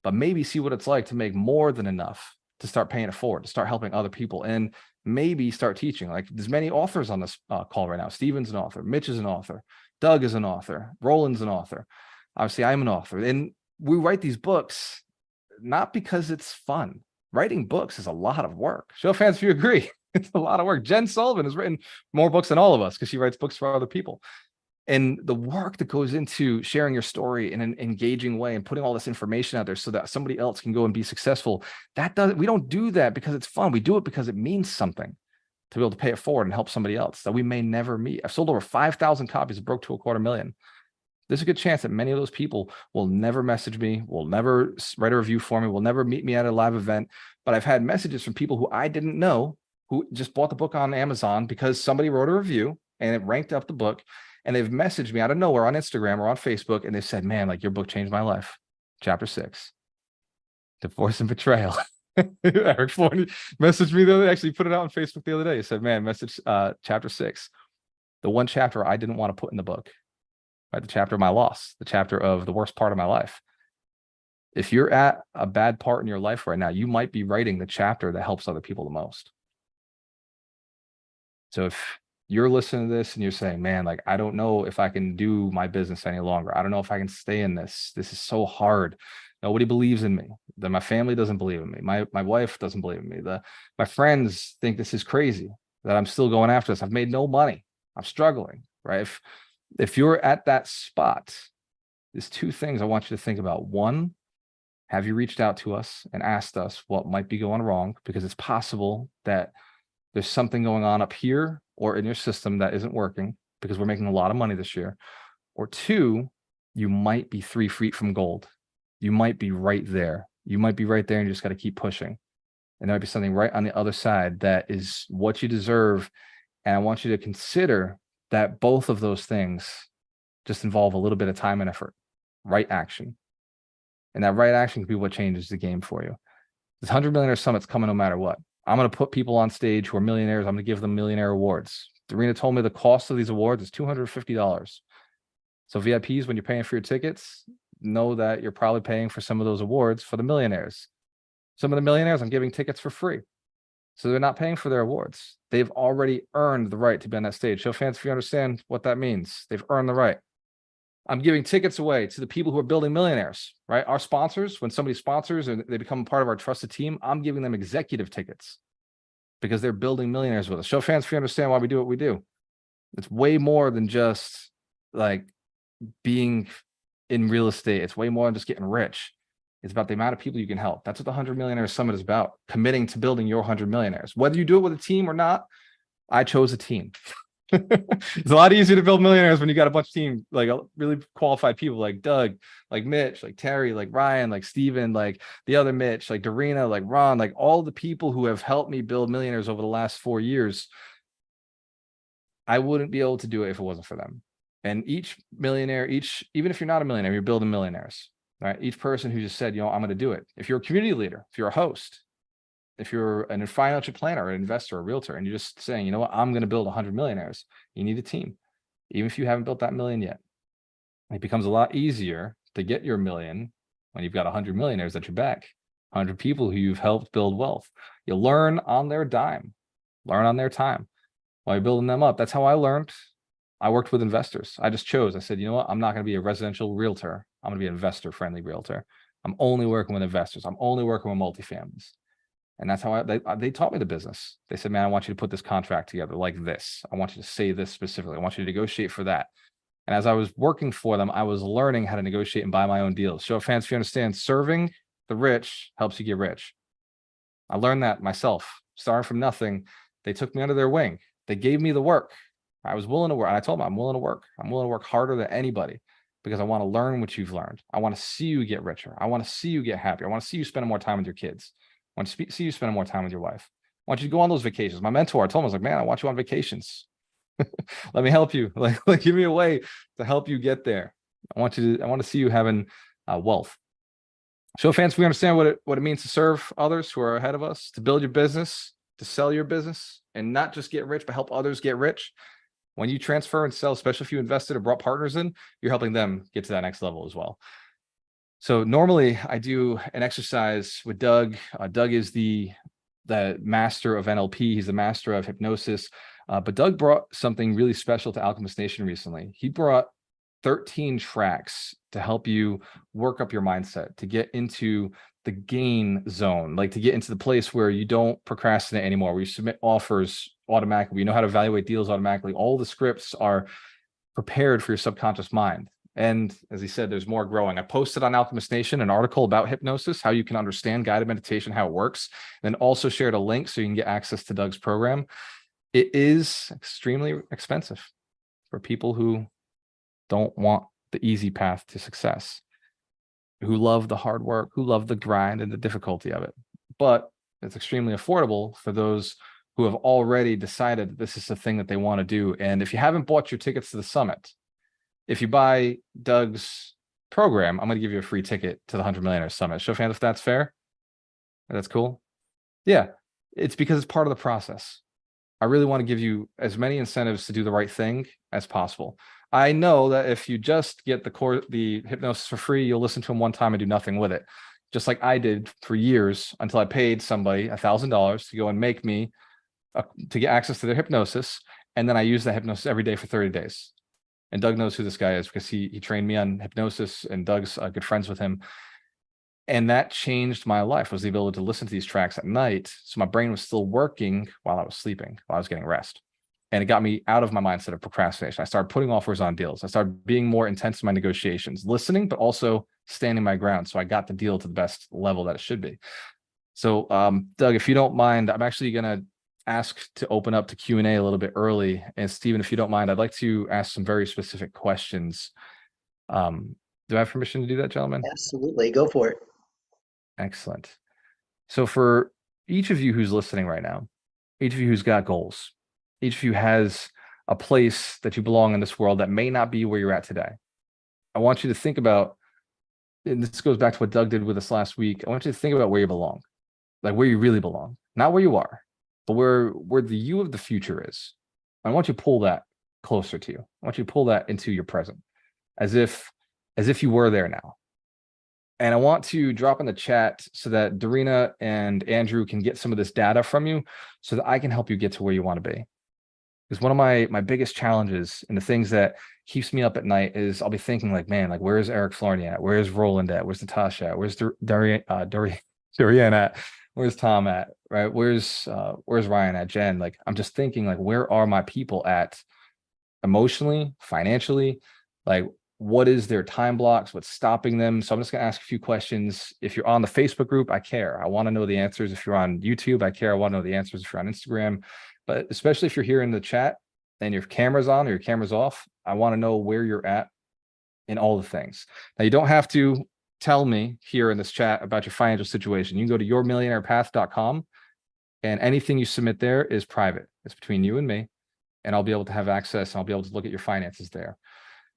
but maybe see what it's like to make more than enough to start paying it forward, to start helping other people, and maybe start teaching. Like there's many authors on this call right now. Steven's an author, Mitch is an author, Doug is an author, Roland's an author. Obviously, I'm an author. And we write these books not because it's fun. Writing books is a lot of work. Show of hands if you agree. It's a lot of work. Jen Sullivan has written more books than all of us because she writes books for other people. And the work that goes into sharing your story in an engaging way and putting all this information out there so that somebody else can go and be successful, we don't do that because it's fun. We do it because it means something to be able to pay it forward and help somebody else that we may never meet. I've sold over 5,000 copies of Broke to $250,000. There's a good chance that many of those people will never message me, will never write a review for me, will never meet me at a live event. But I've had messages from people who I didn't know who just bought the book on Amazon because somebody wrote a review and it ranked up the book. And they've messaged me out of nowhere on Instagram or on Facebook. And they said, man, like your book changed my life. Chapter 6, Divorce and Betrayal. Eric Forney messaged me the other day, actually put it out on Facebook the other day. He said, man, message chapter 6, the one chapter I didn't want to put in the book, right? The chapter of my loss, the chapter of the worst part of my life. If you're at a bad part in your life right now, you might be writing the chapter that helps other people the most. So if you're listening to this and you're saying, man, like, I don't know if I can do my business any longer. I don't know if I can stay in this. This is so hard. Nobody believes in me. My family doesn't believe in me. My wife doesn't believe in me. My friends think this is crazy, that I'm still going after this. I've made no money. I'm struggling, right? If you're at that spot, there's 2 things I want you to think about. One, have you reached out to us and asked us what might be going wrong? Because it's possible that there's something going on up here or in your system that isn't working because we're making a lot of money this year. Or 2, you might be 3 feet from gold. You might be right there. You might be right there and you just got to keep pushing. And there might be something right on the other side that is what you deserve. And I want you to consider that both of those things just involve a little bit of time and effort, right action. And that right action can be what changes the game for you. This 100 Millionaire Summit's coming no matter what. I'm going to put people on stage who are millionaires. I'm going to give them millionaire awards. Darina told me the cost of these awards is $250. So VIPs, when you're paying for your tickets, know that you're probably paying for some of those awards for the millionaires. Some of the millionaires, I'm giving tickets for free. So they're not paying for their awards. They've already earned the right to be on that stage. Show of hands if you understand what that means. They've earned the right. I'm giving tickets away to the people who are building millionaires, right? Our sponsors, when somebody sponsors and they become part of our trusted team, I'm giving them executive tickets because they're building millionaires with us. Show of hands if you understand why we do what we do. It's way more than just like being in real estate. It's way more than just getting rich. It's about the amount of people you can help. That's what the 100 Millionaire Summit is about, committing to building your 100 millionaires. Whether you do it with a team or not, I chose a team. It's a lot easier to build millionaires when you got a bunch of team, like really qualified people like Doug, like Mitch, like Terry, like Ryan, like Steven, like the other Mitch, like Darina, like Ron, like all the people who have helped me build millionaires over the last 4 years. I wouldn't be able to do it if it wasn't for them. And each millionaire, even if you're not a millionaire, you're building millionaires, right? Each person who just said, I'm going to do it. If you're a community leader, if you're a host, if you're a financial planner, an investor, a realtor, and you're just saying, you know what, I'm going to build 100 millionaires, you need a team. Even if you haven't built that million yet, it becomes a lot easier to get your million when you've got 100 millionaires at your back, 100 people who you've helped build wealth. You learn on their dime, learn on their time while you're building them up. That's how I learned. I worked with investors. I just chose. I said, you know what, I'm not going to be a residential realtor. I'm going to be an investor-friendly realtor. I'm only working with investors. I'm only working with multifamilies. And that's how they taught me the business. They said, man, I want you to put this contract together like this. I want you to say this specifically. I want you to negotiate for that. And as I was working for them, I was learning how to negotiate and buy my own deals. Show of hands if you understand, serving the rich helps you get rich. I learned that myself, starting from nothing. They took me under their wing. They gave me the work. I was willing to work. And I told them, I'm willing to work. I'm willing to work harder than anybody because I want to learn what you've learned. I want to see you get richer. I want to see you get happier. I want to see you spending more time with your kids. I want to see you spending more time with your wife. I want you to go on those vacations. My mentor, I told him, I was like, man, I want you on vacations. Let me help you. Like, give me a way to help you get there. I want to see you having wealth. Show of hands, we understand what it means to serve others who are ahead of us, to build your business, to sell your business, and not just get rich, but help others get rich. When you transfer and sell, especially if you invested or brought partners in, you're helping them get to that next level as well. So normally I do an exercise with Doug. Doug is the master of NLP. He's the master of hypnosis. But Doug brought something really special to Alchemist Nation recently. He brought 13 tracks to help you work up your mindset, to get into the gain zone, like to get into the place where you don't procrastinate anymore, where you submit offers automatically, you know how to evaluate deals automatically. All the scripts are prepared for your subconscious mind. And as he said, there's more growing. I posted on Alchemist Nation an article about hypnosis, how you can understand guided meditation, how it works, and also shared a link so you can get access to Doug's program. It is extremely expensive for people who don't want the easy path to success, who love the hard work, who love the grind and the difficulty of it. But it's extremely affordable for those who have already decided that this is the thing that they want to do. And if you haven't bought your tickets to the summit, if you buy Doug's program, I'm going to give you a free ticket to the 100 Millionaire Summit. Show of hands if that's fair. That's cool. Yeah, it's because it's part of the process. I really want to give you as many incentives to do the right thing as possible. I know that if you just get the hypnosis for free, you'll listen to them one time and do nothing with it. Just like I did for years until I paid somebody $1,000 to go and make me to get access to their hypnosis. And then I use that hypnosis every day for 30 days. And Doug knows who this guy is because he trained me on hypnosis, and Doug's good friends with him. And that changed my life, was the ability to listen to these tracks at night. So my brain was still working while I was sleeping, while I was getting rest. And it got me out of my mindset of procrastination. I started putting offers on deals. I started being more intense in my negotiations, listening, but also standing my ground. So I got the deal to the best level that it should be. So Doug, if you don't mind, I'm actually going to ask to open up to Q&A a little bit early. And Stephen, if you don't mind, I'd like to ask some very specific questions. Do I have permission to do that, gentlemen? Absolutely. Go for it. Excellent. So for each of you who's listening right now, each of you who's got goals, each of you has a place that you belong in this world that may not be where you're at today. I want you to think about, and this goes back to what Doug did with us last week, I want you to think about where you belong, like where you really belong, not where you are, but where the you of the future is. I want you to pull that closer to you. I want you to pull that into your present, as if you were there now. And I want to drop in the chat so that Darina and Andrew can get some of this data from you so that I can help you get to where you want to be. Because one of my biggest challenges and the things that keeps me up at night is I'll be thinking like, man, like where's Eric Florney at? Where's Roland at? Where's Natasha at? Where's Darian at? Where's Tom at? Right? Where's Ryan at? Jen? Like I'm just thinking like, where are my people at emotionally, financially? Like what is their time blocks? What's stopping them? So I'm just gonna ask a few questions. If you're on the Facebook group, I care. I want to know the answers. If you're on YouTube, I care. I want to know the answers. If you're on Instagram, but especially if you're here in the chat and your camera's on or your camera's off, I want to know where you're at in all the things. Now, you don't have to tell me here in this chat about your financial situation. You can go to yourmillionairepath.com and anything you submit there is private. It's between you and me, and I'll be able to have access and I'll be able to look at your finances there.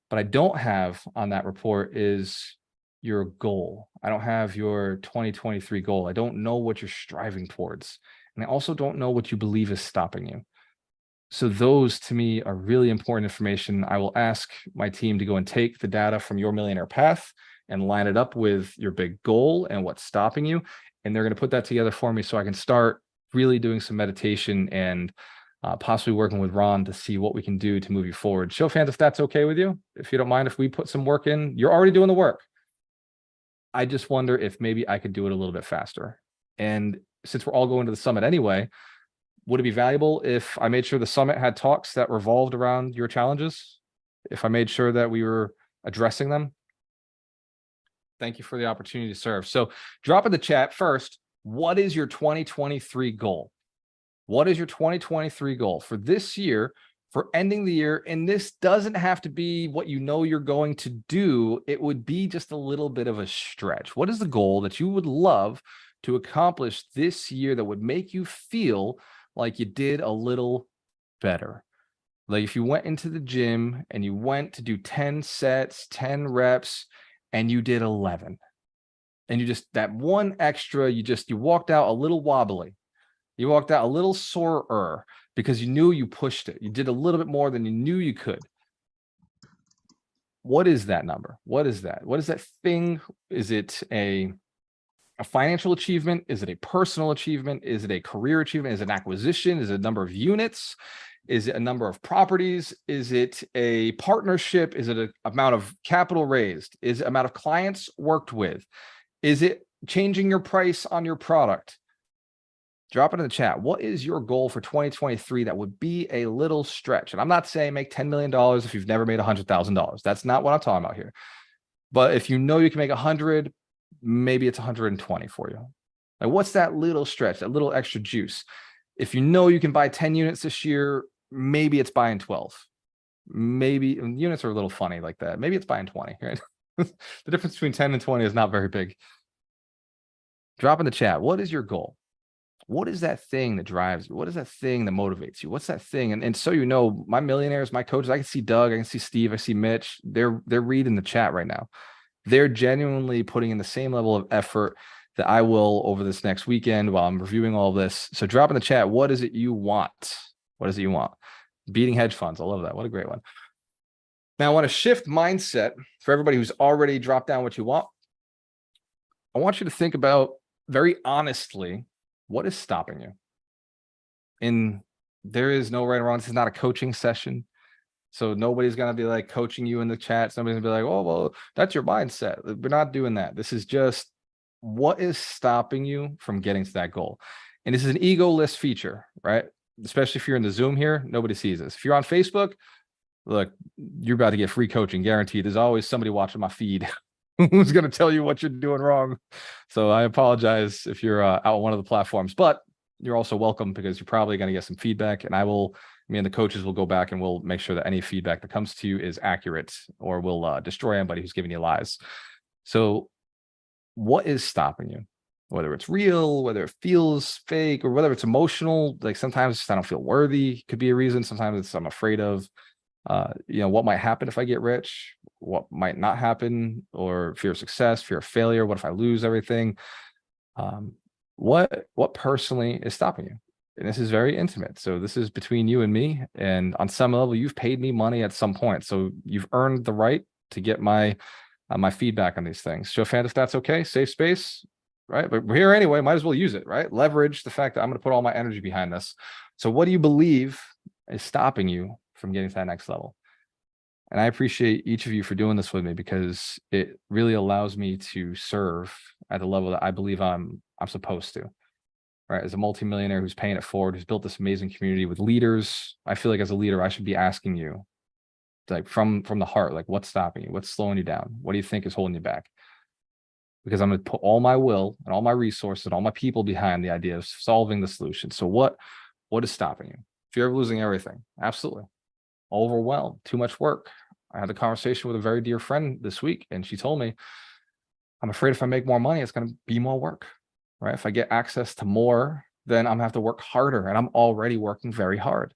But I don't have on that report is your goal. I don't have your 2023 goal. I don't know what you're striving towards. And I also don't know what you believe is stopping you. So those to me are really important information. I will ask my team to go and take the data from Your Millionaire Path and line it up with your big goal and what's stopping you. And they're going to put that together for me so I can start really doing some meditation and possibly working with Ron to see what we can do to move you forward. Show of hands if that's okay with you. If you don't mind, if we put some work in, you're already doing the work. I just wonder if maybe I could do it a little bit faster. And since we're all going to the summit anyway, would it be valuable if I made sure the summit had talks that revolved around your challenges? If I made sure that we were addressing them? Thank you for the opportunity to serve. So drop in the chat first, what is your 2023 goal? What is your 2023 goal for this year, for ending the year? And this doesn't have to be what you know you're going to do. It would be just a little bit of a stretch. What is the goal that you would love to accomplish this year that would make you feel like you did a little better? Like if you went into the gym and you went to do 10 sets, 10 reps, and you did 11. And you just, that one extra, you walked out a little wobbly. You walked out a little sorer because you knew you pushed it. You did a little bit more than you knew you could. What is that number? What is that? What is that thing? Is it a financial achievement? Is it a personal achievement? Is it a career achievement? Is it an acquisition? Is it a number of units? Is it a number of properties? Is it a partnership? Is it an amount of capital raised? Is it amount of clients worked with? Is it changing your price on your product? Drop it in the chat. What is your goal for 2023 that would be a little stretch? And I'm not saying make $10 million if you've never made $100,000. That's not what I'm talking about here. But if you know you can make 100, maybe it's 120 for you. Like what's that little stretch, that little extra juice? If you know you can buy 10 units this year, maybe it's buying 12. Maybe units are a little funny like that. Maybe it's buying 20, right? The difference between 10 and 20 is not very big. Drop in the chat. What is your goal? What is that thing that drives you? What is that thing that motivates you? What's that thing? And so you know, my millionaires, my coaches, I can see Doug, I can see Steve, I see Mitch. They're reading the chat right now. They're genuinely putting in the same level of effort that I will over this next weekend while I'm reviewing all this. So drop in the chat. What is it you want? What is it you want? Beating hedge funds. I love that. What a great one. Now I want to shift mindset for everybody who's already dropped down what you want. I want you to think about very honestly, what is stopping you? And there is no right or wrong. This is not a coaching session. So nobody's going to be like coaching you in the chat. Somebody's going to be like, oh, well, that's your mindset. We're not doing that. This is just what is stopping you from getting to that goal. And this is an ego-less feature, right? Especially if you're in the Zoom here, nobody sees this. If you're on Facebook, look, you're about to get free coaching, guaranteed. There's always somebody watching my feed who's going to tell you what you're doing wrong. So I apologize if you're out on one of the platforms, but you're also welcome because you're probably going to get some feedback, and me and the coaches will go back and we'll make sure that any feedback that comes to you is accurate, or we'll destroy anybody who's giving you lies. So what is stopping you? Whether it's real, whether it feels fake, or whether it's emotional, like sometimes I don't feel worthy could be a reason. Sometimes it's I'm afraid of, what might happen if I get rich, what might not happen, or fear of success, fear of failure. What if I lose everything? What personally is stopping you? And this is very intimate. So this is between you and me. And on some level, you've paid me money at some point. So you've earned the right to get my my feedback on these things. Show fans if that's okay, safe space, right? But we're here anyway, might as well use it, right? Leverage the fact that I'm going to put all my energy behind this. So what do you believe is stopping you from getting to that next level? And I appreciate each of you for doing this with me, because it really allows me to serve at the level that I believe I'm supposed to, right? As a multimillionaire who's paying it forward, who's built this amazing community with leaders, I feel like as a leader, I should be asking you, like from the heart, like what's stopping you? What's slowing you down? What do you think is holding you back? Because I'm going to put all my will and all my resources and all my people behind the idea of solving the solution. So what is stopping you? Fear of losing everything. Absolutely. Overwhelmed, too much work. I had a conversation with a very dear friend this week, and she told me, I'm afraid if I make more money, it's going to be more work, right? If I get access to more, then I'm going to have to work harder, and I'm already working very hard.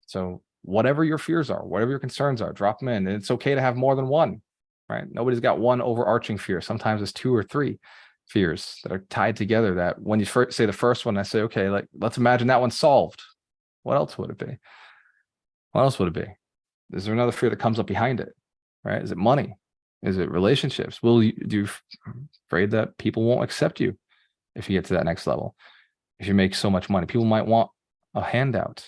So whatever your fears are, whatever your concerns are, drop them in. And it's okay to have more than one, right? Nobody's got one overarching fear. Sometimes it's 2 or 3 fears that are tied together, that when you first say the first one, I say, okay, like, let's imagine that one's solved. What else would it be? What else would it be? Is there another fear that comes up behind it, right? Is it money? Is it relationships? Do you afraid that people won't accept you if you get to that next level? If you make so much money, people might want a handout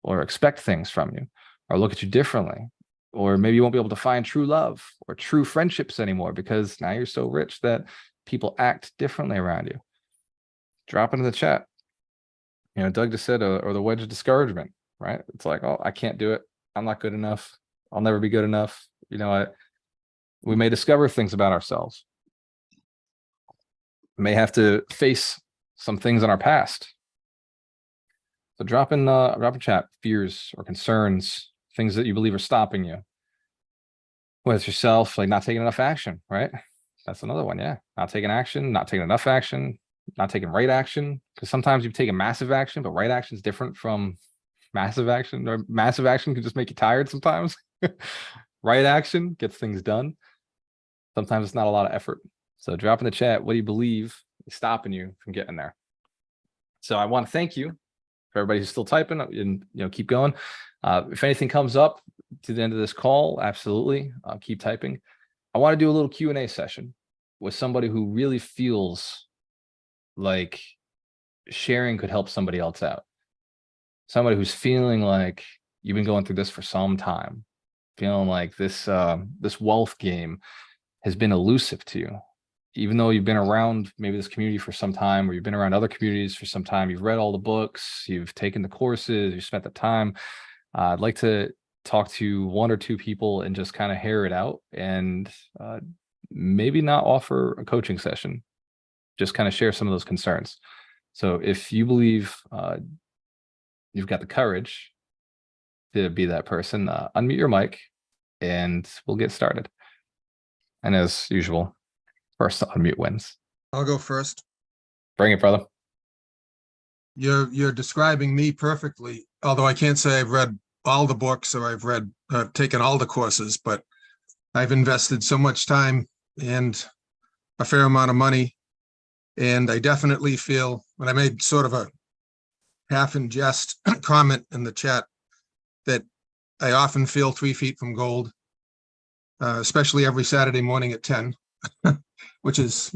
or expect things from you or look at you differently. Or maybe you won't be able to find true love or true friendships anymore because now you're so rich that people act differently around you. Drop it in the chat. You know, Doug just said, or the wedge of discouragement, right? It's like, oh, I can't do it. I'm not good enough. I'll never be good enough. You know, we may discover things about ourselves. We may have to face some things in our past. So drop in chat fears or concerns, things that you believe are stopping you. Whether it's yourself, like not taking enough action, right? That's another one. Yeah. Not taking action, not taking enough action, not taking right action. Because sometimes you've taken massive action, but right action is different from massive action. Or massive action can just make you tired sometimes. Right action gets things done. Sometimes it's not a lot of effort. So drop in the chat, what do you believe is stopping you from getting there? So I want to thank you for everybody who's still typing, and keep going. If anything comes up to the end of this call, absolutely keep typing. I want to do a little Q&A session with somebody who really feels like sharing could help somebody else out. Somebody who's feeling like you've been going through this for some time, feeling like this wealth game has been elusive to you. Even though you've been around maybe this community for some time, or you've been around other communities for some time, you've read all the books, you've taken the courses, you've spent the time. I'd like to talk to 1 or 2 people and just kind of hear it out, and maybe not offer a coaching session, just kind of share some of those concerns. So if you believe you've got the courage to be that person, unmute your mic and we'll get started. And as usual, first to unmute wins. I'll go first. Bring it, brother. You're describing me perfectly, although I can't say I've read all the books or I've taken all the courses, but I've invested so much time and a fair amount of money. And I definitely feel, when I made sort of a half in jest comment in the chat, that I often feel 3 feet from gold, especially every Saturday morning at 10, which is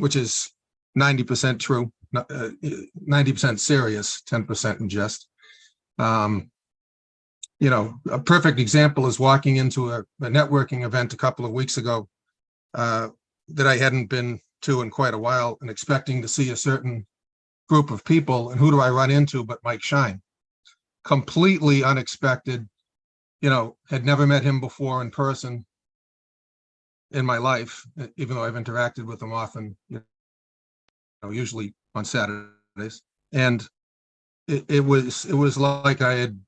90% true, 90% serious, 10% in jest. A perfect example is walking into a networking event a couple of weeks ago that I hadn't been to in quite a while, and expecting to see a certain group of people. And who do I run into but Mike Shine? Completely unexpected, had never met him before in person in my life, even though I've interacted with him often, usually on Saturdays. And it was like I had,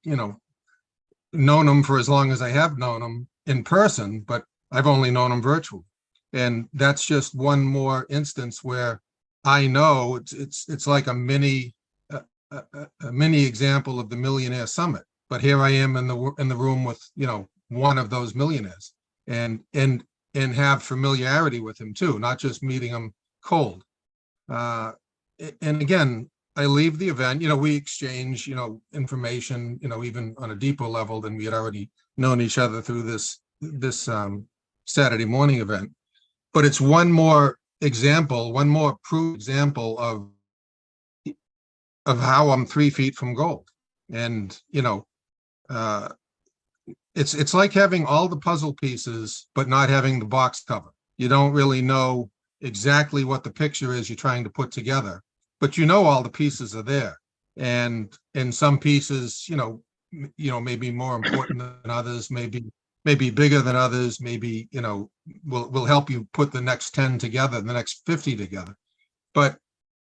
known him for as long as I have known him in person, but I've only known him virtually. And that's just one more instance where I know it's like a mini example of the Millionaire Summit. But here I am in the room with one of those millionaires, and have familiarity with him too, not just meeting him cold. And again, I leave the event, we exchange, information, even on a deeper level than we had already known each other through this Saturday morning event. but it's one more example, one more proof example of how I'm 3 feet from gold. And, uh, it's like having all the puzzle pieces, but not having the box cover. You don't really know exactly what the picture is you're trying to put together, but all the pieces are there. And some pieces, maybe more important than others, maybe bigger than others, maybe, will help you put the next 10 together, the next 50 together. But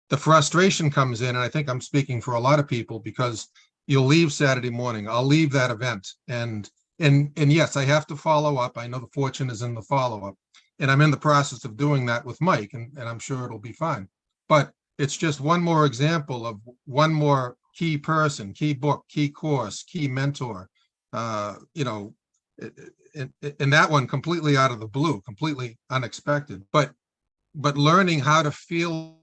the frustration comes in, and I think I'm speaking for a lot of people, because you'll leave Saturday morning. I'll leave that event, and yes, I have to follow up. I know the fortune is in the follow-up, and I'm in the process of doing that with Mike, and I'm sure it'll be fine. But it's just one more example of one more key person, key book, key course, key mentor, and that one completely out of the blue, completely unexpected, but learning how to feel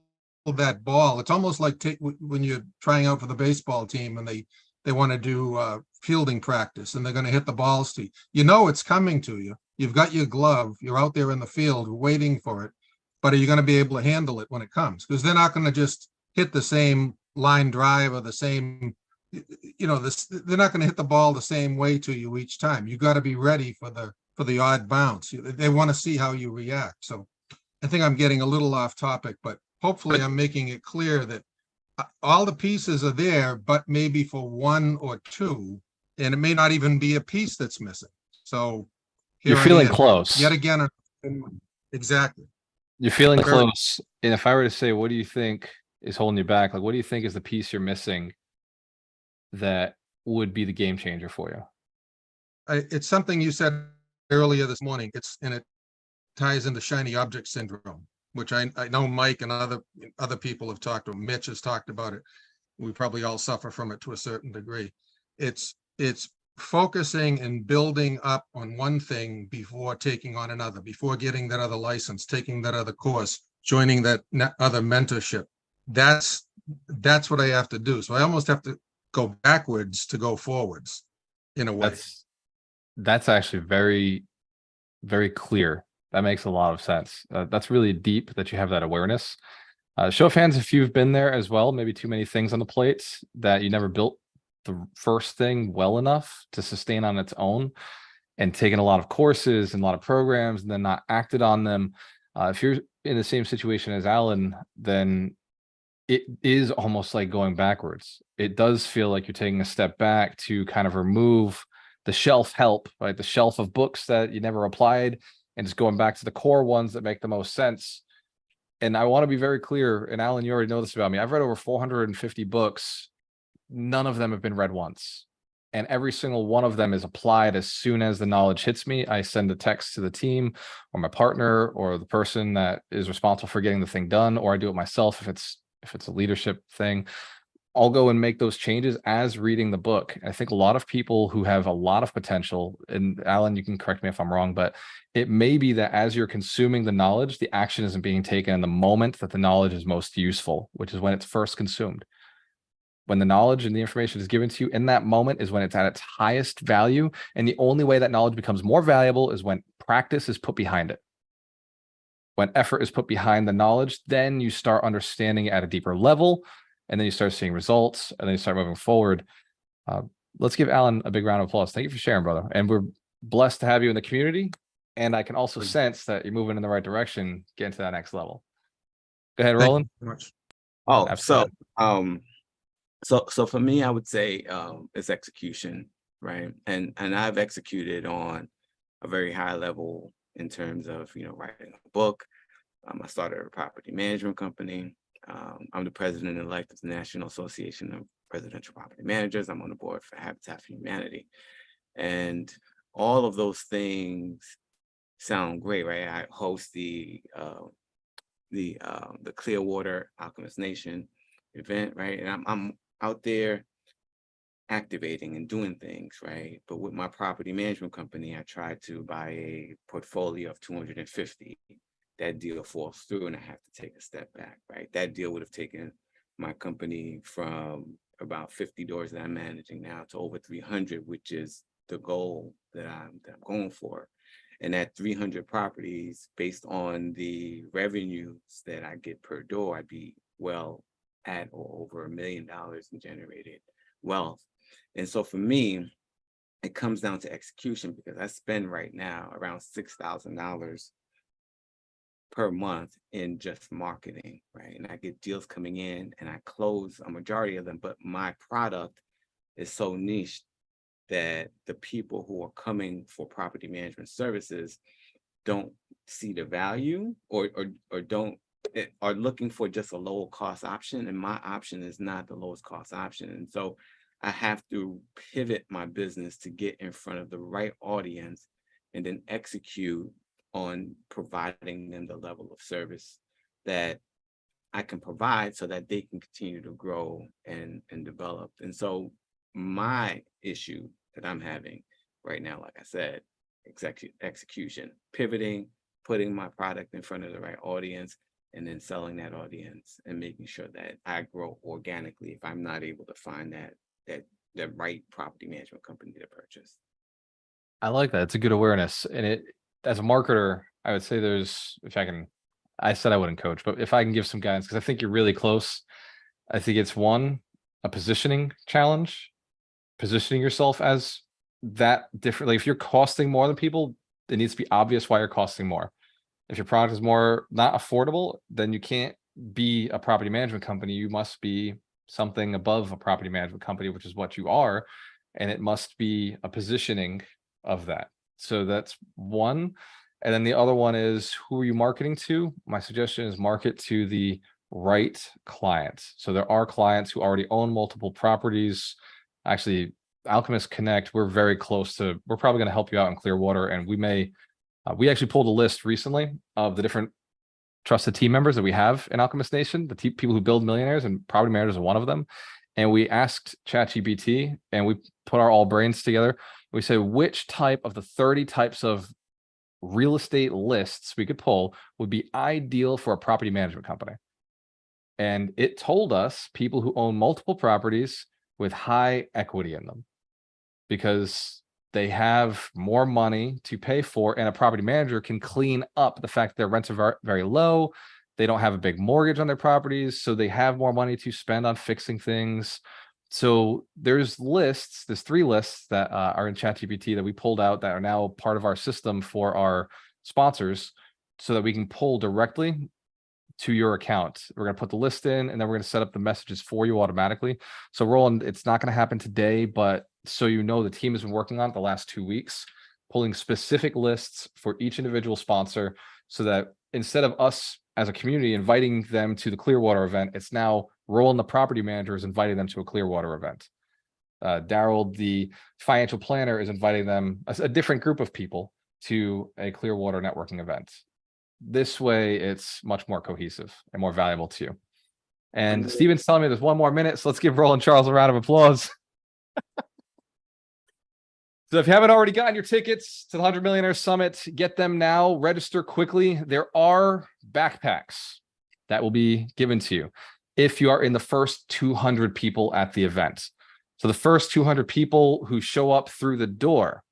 that ball. It's almost like when you're trying out for the baseball team and they want to do fielding practice, and they're going to hit the balls to you. It's coming to you. You've got your glove. You're out there in the field waiting for it. But are you going to be able to handle it when it comes? Because they're not going to just hit the same line drive or the same, they're not going to hit the ball the same way to you each time. You got to be ready for the odd bounce. They want to see how you react. So I think I'm getting a little off topic, but hopefully I'm making it clear that all the pieces are there, but maybe for one or two, and it may not even be a piece that's missing. So here You're I feeling am, close. yet again. Exactly. You're feeling Very- close. And if I were to say, what do you think is holding you back? Like, what do you think is the piece you're missing that would be the game changer for you? It's something you said earlier this morning. It ties into shiny object syndrome, which I know Mike and other people have talked about. Mitch has talked about it. We probably all suffer from it to a certain degree. It's focusing and building up on one thing before taking on another, before getting that other license, taking that other course, joining that other mentorship. That's what I have to do. So I almost have to go backwards to go forwards, in a way. That's actually very, very clear. That makes a lot of sense. That's really deep that you have that awareness. Show of hands if you've been there as well. Maybe too many things on the plates that you never built the first thing well enough to sustain on its own, and taken a lot of courses and a lot of programs and then not acted on them. If you're in the same situation as Alan, then it is almost like going backwards. It does feel like you're taking a step back to kind of remove the shelf help, right? The shelf of books that you never applied, and just going back to the core ones that make the most sense. And I want to be very clear, and Alan, you already know this about me. I've read over 450 books. None of them have been read once. And every single one of them is applied as soon as the knowledge hits me. I send a text to the team or my partner or the person that is responsible for getting the thing done, or I do it myself if it's a leadership thing. I'll go and make those changes as reading the book. I think a lot of people who have a lot of potential, and Alan, you can correct me if I'm wrong, but it may be that as you're consuming the knowledge, the action isn't being taken in the moment that the knowledge is most useful, which is when it's first consumed. When the knowledge and the information is given to you in that moment is when it's at its highest value. And the only way that knowledge becomes more valuable is when practice is put behind it. When effort is put behind the knowledge, then you start understanding it at a deeper level, and then you start seeing results, and then you start moving forward. Let's give Alan a big round of applause. Thank you for sharing, brother. And we're blessed to have you in the community. And I can also sense that you're moving in the right direction, getting to that next level. Go ahead, Roland. Thank you very much. Oh, Absolutely. so for me, I would say it's execution, right? And I've executed on a very high level in terms of writing a book. I started a property management company. I'm the president-elect of the National Association of Residential Property Managers. I'm on the board for Habitat for Humanity, and all of those things sound great, right? I host the Clearwater Alchemist Nation event, right? And I'm out there activating and doing things, right? But with my property management company, I tried to buy a portfolio of 250. That deal falls through, and I have to take a step back, right? That deal would have taken my company from about 50 doors that I'm managing now to over 300, which is the goal that I'm going for. And at 300 properties, based on the revenues that I get per door, I'd be well at or over $1 million in generated wealth. And so for me, it comes down to execution, because I spend right now around $6,000 per month in just marketing, right? And I get deals coming in and I close a majority of them, but my product is so niche that the people who are coming for property management services don't see the value, or don't are looking for just a lower cost option, and my option is not the lowest cost option. And so I have to pivot my business to get in front of the right audience and then execute on providing them the level of service that I can provide so that they can continue to grow and develop. And so my issue that I'm having right now, like I said, execution, pivoting, putting my product in front of the right audience, and then selling that audience and making sure that I grow organically if I'm not able to find the right property management company to purchase. I like that. It's a good awareness. And it, as a marketer, I would say there's, if I can, I said I wouldn't coach, but if I can give some guidance, because I think you're really close. I think it's one, a positioning challenge, positioning yourself as that differently. If you're costing more than people, it needs to be obvious why you're costing more. If your product is more not affordable, then you can't be a property management company. You must be something above a property management company, which is what you are. And it must be a positioning of that. So that's one. And then the other one is, who are you marketing to? My suggestion is market to the right clients. So there are clients who already own multiple properties. Actually, Alchemist Connect, we're very close to, we're probably going to help you out in Clearwater. And we may, we actually pulled a list recently of the different trusted team members that we have in Alchemist Nation, the people who build millionaires, and property managers are one of them. And we asked ChatGPT, and we put our all brains together. We said, which type of the 30 types of real estate lists we could pull would be ideal for a property management company? And it told us people who own multiple properties with high equity in them, because they have more money to pay for, and a property manager can clean up the fact that their rents are very low. They don't have a big mortgage on their properties, so they have more money to spend on fixing things. So there's lists, there's 3 lists that are in ChatGPT that we pulled out that are now part of our system for our sponsors, so that we can pull directly to your account. We're going to put the list in, and then we're going to set up the messages for you automatically. So Roland, it's not going to happen today, but so you know, the team has been working on it the last 2 weeks, pulling specific lists for each individual sponsor, so that instead of us as a community inviting them to the Clearwater event, it's now Roland, the property manager, is inviting them to a Clearwater event. Daryl, the financial planner, is inviting them, a different group of people, to a Clearwater networking event. This way, it's much more cohesive and more valuable to you. And Steven's telling me there's 1 more minute, so let's give Roland Charles a round of applause. So if you haven't already gotten your tickets to the 100 Millionaire Summit, get them now. Register quickly. There are backpacks that will be given to you if you are in the first 200 people at the event. So the first 200 people who show up through the door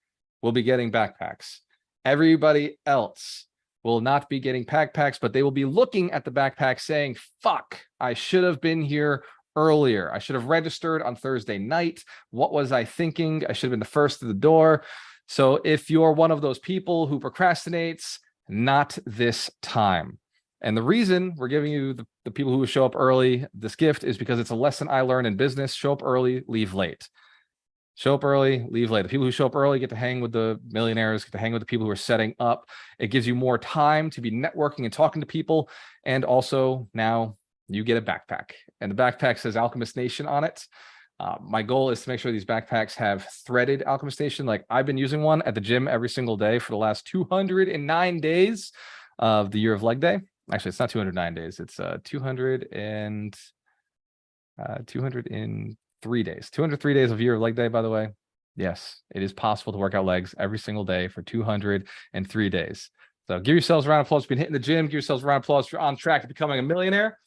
will be getting backpacks. Everybody else will not be getting backpacks, but they will be looking at the backpack saying, fuck, I should have been here earlier. I should have registered on Thursday night. What was I thinking? I should have been the first to the door. So if you're one of those people who procrastinates, not this time. And the reason we're giving you the people who show up early this gift is because it's a lesson I learned in business. Show up early, leave late. Show up early, leave late. The people who show up early get to hang with the millionaires, get to hang with the people who are setting up. It gives you more time to be networking and talking to people. And also now you get a backpack, and the backpack says Alchemist Nation on it. My goal is to make sure these backpacks have threaded Alchemist Nation. Like, I've been using one at the gym every single day for the last 209 days of the year of leg day. Actually, it's not 209 days. It's 203 days. 203 days of year of leg day, by the way. Yes, it is possible to work out legs every single day for 203 days. So give yourselves a round of applause if you've been hitting the gym. Give yourselves a round of applause if you're on track to becoming a millionaire.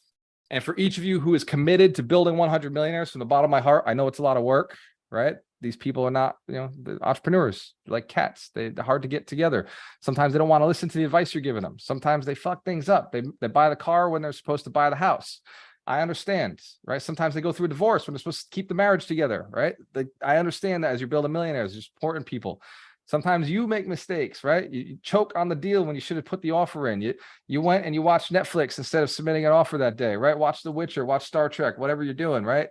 And for each of you who is committed to building 100 millionaires, from the bottom of my heart, I know it's a lot of work, right? these people are not, the entrepreneurs, like cats. They're hard to get together. Sometimes they don't want to listen to the advice you're giving them. Sometimes they fuck things up. They buy the car when they're supposed to buy the house. I understand, right? Sometimes they go through a divorce when they're supposed to keep the marriage together, right? I understand that as you're building millionaires, you're supporting people. Sometimes you make mistakes, right? You choke on the deal when you should have put the offer in. You went and you watched Netflix instead of submitting an offer that day, right? Watch The Witcher, watch Star Trek, whatever you're doing, right?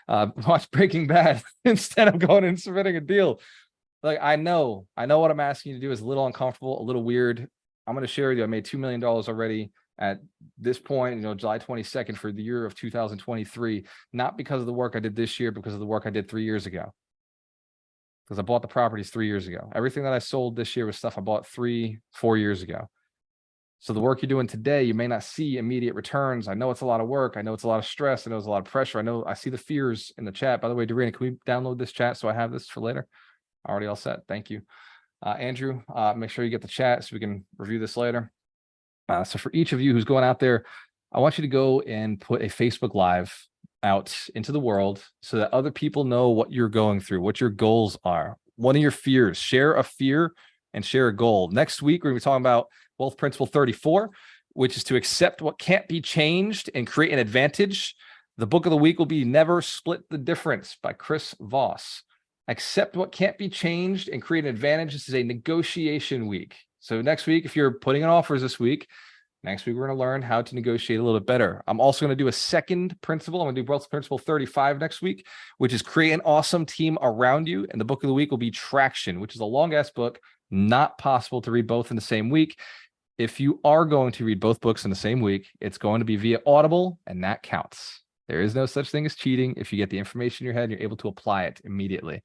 Watch Breaking Bad instead of going and submitting a deal. Like, I know what I'm asking you to do is a little uncomfortable, a little weird. I'm going to share with you, I made $2 million already at this point, July 22nd for the year of 2023, not because of the work I did this year, because of the work I did 3 years ago. Because I bought the properties 3 years ago. Everything that I sold this year was stuff I bought 3-4 years ago. So the work you're doing today, you may not see immediate returns. I know it's a lot of work. I know it's a lot of stress. I know it's a lot of pressure. I see the fears in the chat. By the way, Dorina, can we download this chat so I have this for later? Already all set. Thank you. Andrew, make sure you get the chat so we can review this later. So for each of you who's going out there, I want you to go and put a Facebook Live out into the world so that other people know what you're going through, what your goals are. One of your fears, share a fear and share a goal. Next week, we're going to be talking about Wealth Principle 34, which is to accept what can't be changed and create an advantage. The book of the week will be Never Split the Difference by Chris Voss. Accept what can't be changed and create an advantage. This is a negotiation week. So next week, if you're putting in offers this week, next week, we're going to learn how to negotiate a little bit better. I'm also going to do a second principle. I'm going to do Wealth Principle 35 next week, which is create an awesome team around you. And the book of the week will be Traction, which is a long-ass book, not possible to read both in the same week. If you are going to read both books in the same week, it's going to be via Audible, and that counts. There is no such thing as cheating if you get the information in your head and you're able to apply it immediately.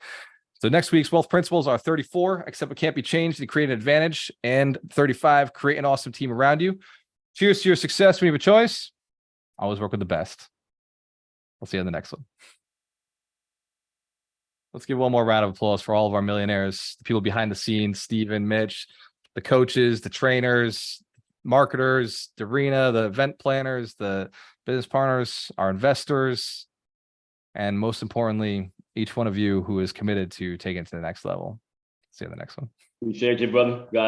So next week's Wealth Principles are 34, accept what can't be changed to create an advantage, and 35, create an awesome team around you. Cheers to your success. When you have a choice, always work with the best. We'll see you on the next one. Let's give one more round of applause for all of our millionaires, the people behind the scenes, Steven, Mitch, the coaches, the trainers, marketers, Dorina, the event planners, the business partners, our investors, and most importantly, each one of you who is committed to taking it to the next level. See you on the next one. Appreciate you, brother.